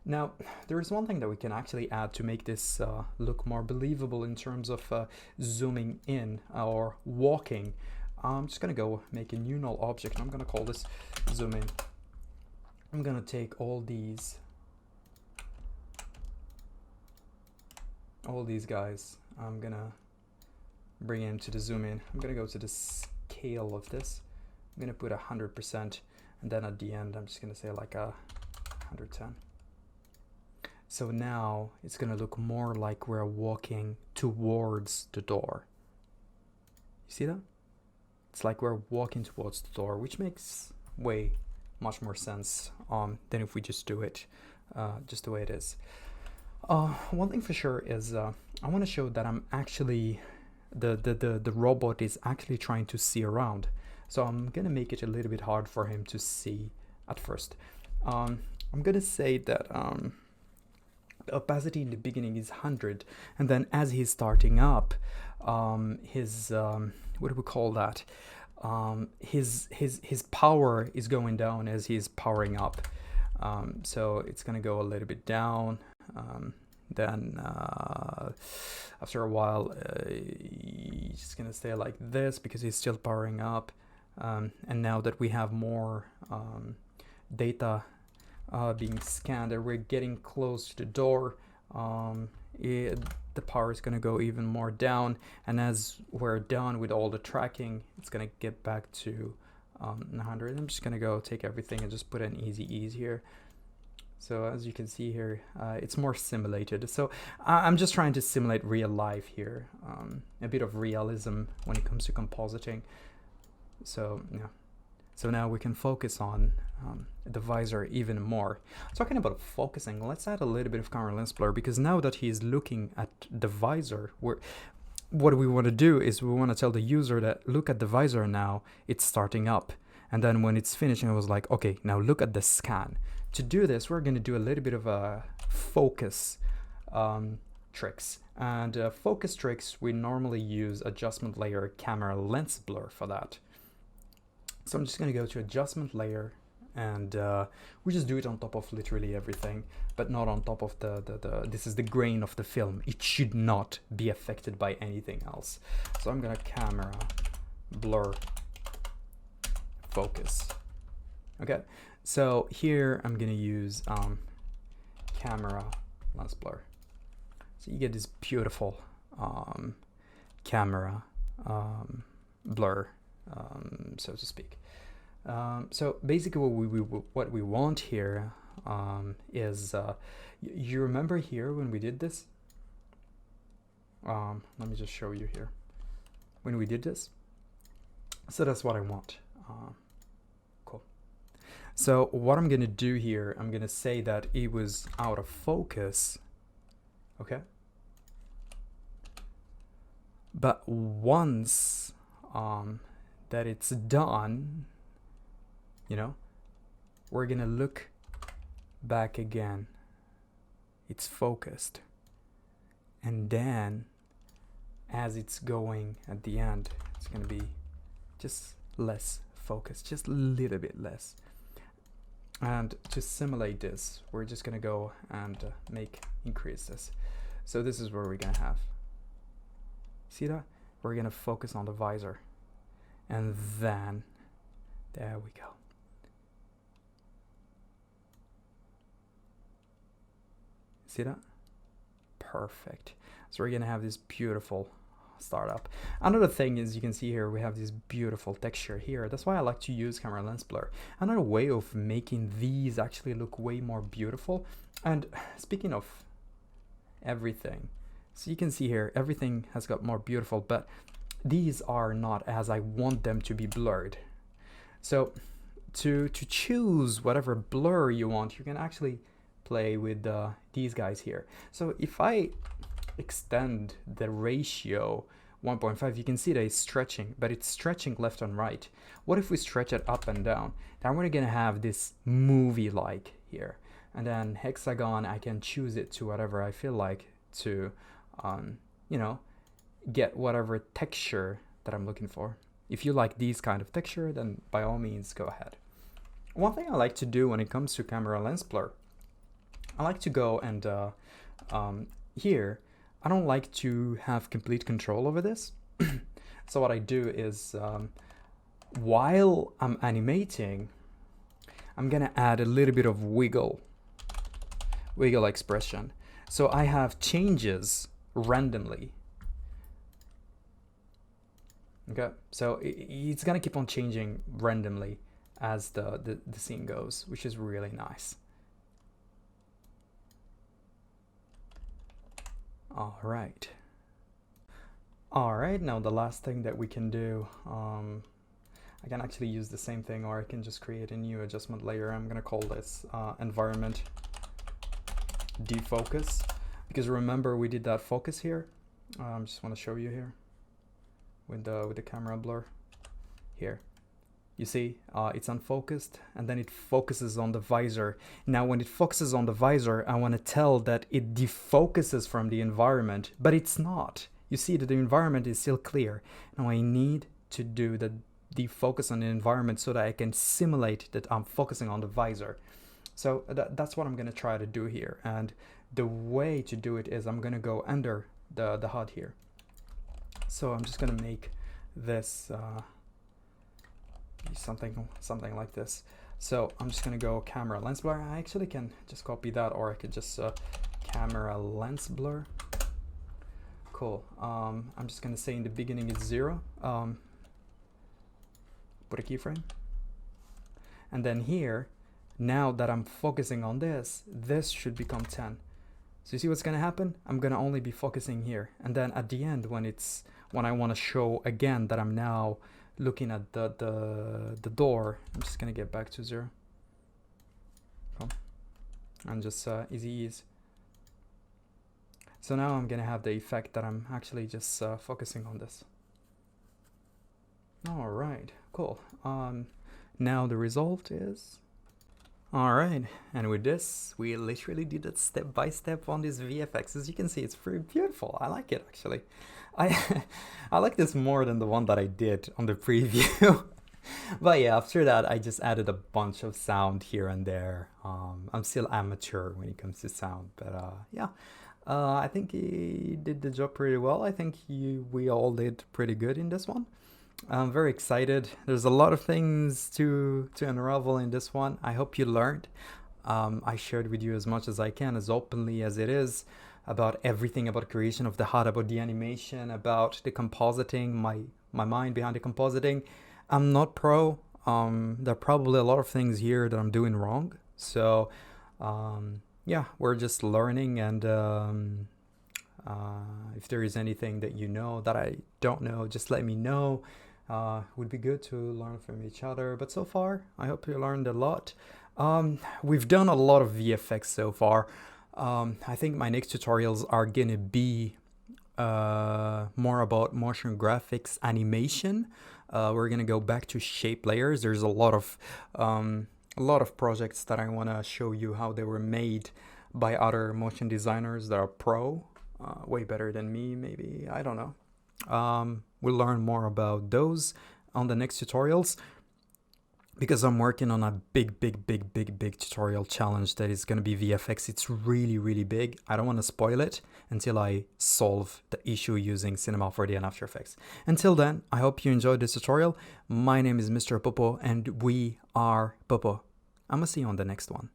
Speaker 1: Now, there is one thing that we can actually add to make this look more believable in terms of zooming in or walking. I'm just gonna go make a new null object, and I'm gonna call this zoom in. I'm gonna take all these guys. I'm gonna bring into the zoom in. I'm gonna go to the scale of this. I'm gonna put 100%, and then at the end I'm just gonna say like 110. So now it's gonna look more like we're walking towards the door. You see that? It's like we're walking towards the door, which makes much more sense than if we just do it just the way it is. One thing for sure is I want to show that I'm actually the robot is actually trying to see around. So I'm gonna make it a little bit hard for him to see at first. I'm gonna say that the opacity in the beginning is 100, and then as he's starting up, his what do we call that? His power is going down as he's powering up. So it's gonna go a little bit down. Then after a while, he's gonna stay like this because he's still powering up. And now that we have more data being scanned and we're getting close to the door, the power is going to go even more down, and as we're done with all the tracking, it's going to get back to 100. I'm just going to go take everything and just put an easy ease here. So as you can see here, it's more simulated. So I'm just trying to simulate real life here, a bit of realism when it comes to compositing. So yeah, so now we can focus on the visor even more. Talking about focusing, let's add a little bit of counter lens blur, because now that he's looking at the visor, what we want to do is we want to tell the user that look at the visor now, it's starting up, and then when it's finishing, I was like, okay, now look at the scan to do this, we're going to do a little bit of a focus tricks. And focus tricks, we normally use adjustment layer camera lens blur for that. So I'm just going to go to adjustment layer, and we just do it on top of literally everything, but not on top of this is the grain of the film. It should not be affected by anything else. So I'm going to camera blur focus. Okay, so here I'm going to use camera lens blur. So you get this beautiful camera blur, so to speak. So basically what we want here is, you remember here when we did this? Let me just show you here. When we did this, so that's what I want. Cool. So what I'm gonna do here, I'm gonna say that it was out of focus, okay? But once that it's done, you know, we're gonna look back again. It's focused. And then as it's going at the end, it's gonna be just less focused, just a little bit less. And to simulate this, we're just gonna go and increase this. So this is where we're gonna have, see that? We're gonna focus on the visor. And then, there we go. See that? Perfect. So we're gonna have this beautiful startup. Another thing is, you can see here we have this beautiful texture here. That's why I like to use camera lens blur. Another way of making these actually look way more beautiful. And speaking of everything, so you can see here everything has got more beautiful, but these are not as I want them to be blurred. So to choose whatever blur you want, you can actually play with these guys here. So if I extend the ratio 1.5, you can see that it's stretching, but it's stretching left and right. What if we stretch it up and down? Then we're gonna have this movie-like here. And then hexagon, I can choose it to whatever I feel like to, you know, get whatever texture that I'm looking for. If you like these kind of texture, then by all means go ahead. One thing I like to do when it comes to camera lens blur, I like to go and here, I don't like to have complete control over this. So what I do is, while I'm animating, I'm gonna add a little bit of wiggle expression. So I have changes randomly. Okay, so it's gonna keep on changing randomly as the scene goes, which is really nice. All right, now the last thing that we can do, I can actually use the same thing, or I can just create a new adjustment layer. I'm gonna call this environment defocus, because remember we did that focus here. Just want to show you here with the camera blur here. You see, it's unfocused, and then it focuses on the visor. Now when it focuses on the visor, I want to tell that it defocuses from the environment, but it's not. You see that the environment is still clear. Now I need to do the defocus on the environment so that I can simulate that I'm focusing on the visor. So that's what I'm going to try to do here. And the way to do it is I'm going to go under the HUD here. So I'm just going to make this something like this. So I'm just going to go camera lens blur. I actually can just copy that, or I could just camera lens blur. Cool. I'm just going to say in the beginning it's 0. Put a keyframe. And then here, now that I'm focusing on this should become 10. So you see what's going to happen? I'm going to only be focusing here. And then at the end, when I want to show again that I'm now looking at the door, I'm just going to get back to 0. Cool. And just easy ease. So now I'm going to have the effect that I'm actually just focusing on this. All right, cool. Now the result is All right, and with this, we literally did it step by step on this VFX. As you can see, it's pretty beautiful. I like it actually. I I like this more than the one that I did on the preview. But yeah, after that, I just added a bunch of sound here and there. I'm still amateur when it comes to sound, but yeah, I think he did the job pretty well. I think we all did pretty good in this one. I'm very excited. There's a lot of things to unravel in this one. I hope you learned. I shared with you as much as I can, as openly as it is, about everything about creation of the HUD, about the animation, about the compositing, my mind behind the compositing. I'm not pro. There are probably a lot of things here that I'm doing wrong. So, yeah, we're just learning. And if there is anything that you know that I don't know, just let me know. Would be good to learn from each other. But so far, I hope you learned a lot. We've done a lot of VFX so far. I think my next tutorials are gonna be more about motion graphics animation. We're gonna go back to shape layers. There's a lot of projects that I wanna show you how they were made by other motion designers that are pro, way better than me, maybe. I don't know. We'll learn more about those on the next tutorials, because I'm working on a big tutorial challenge that is going to be VFX. It's really big. I don't want to spoil it until I solve the issue using Cinema 4D and After Effects. Until then, I hope you enjoyed this tutorial. My name is Mr. Popo and we are Popo. I'm gonna see you on the next one.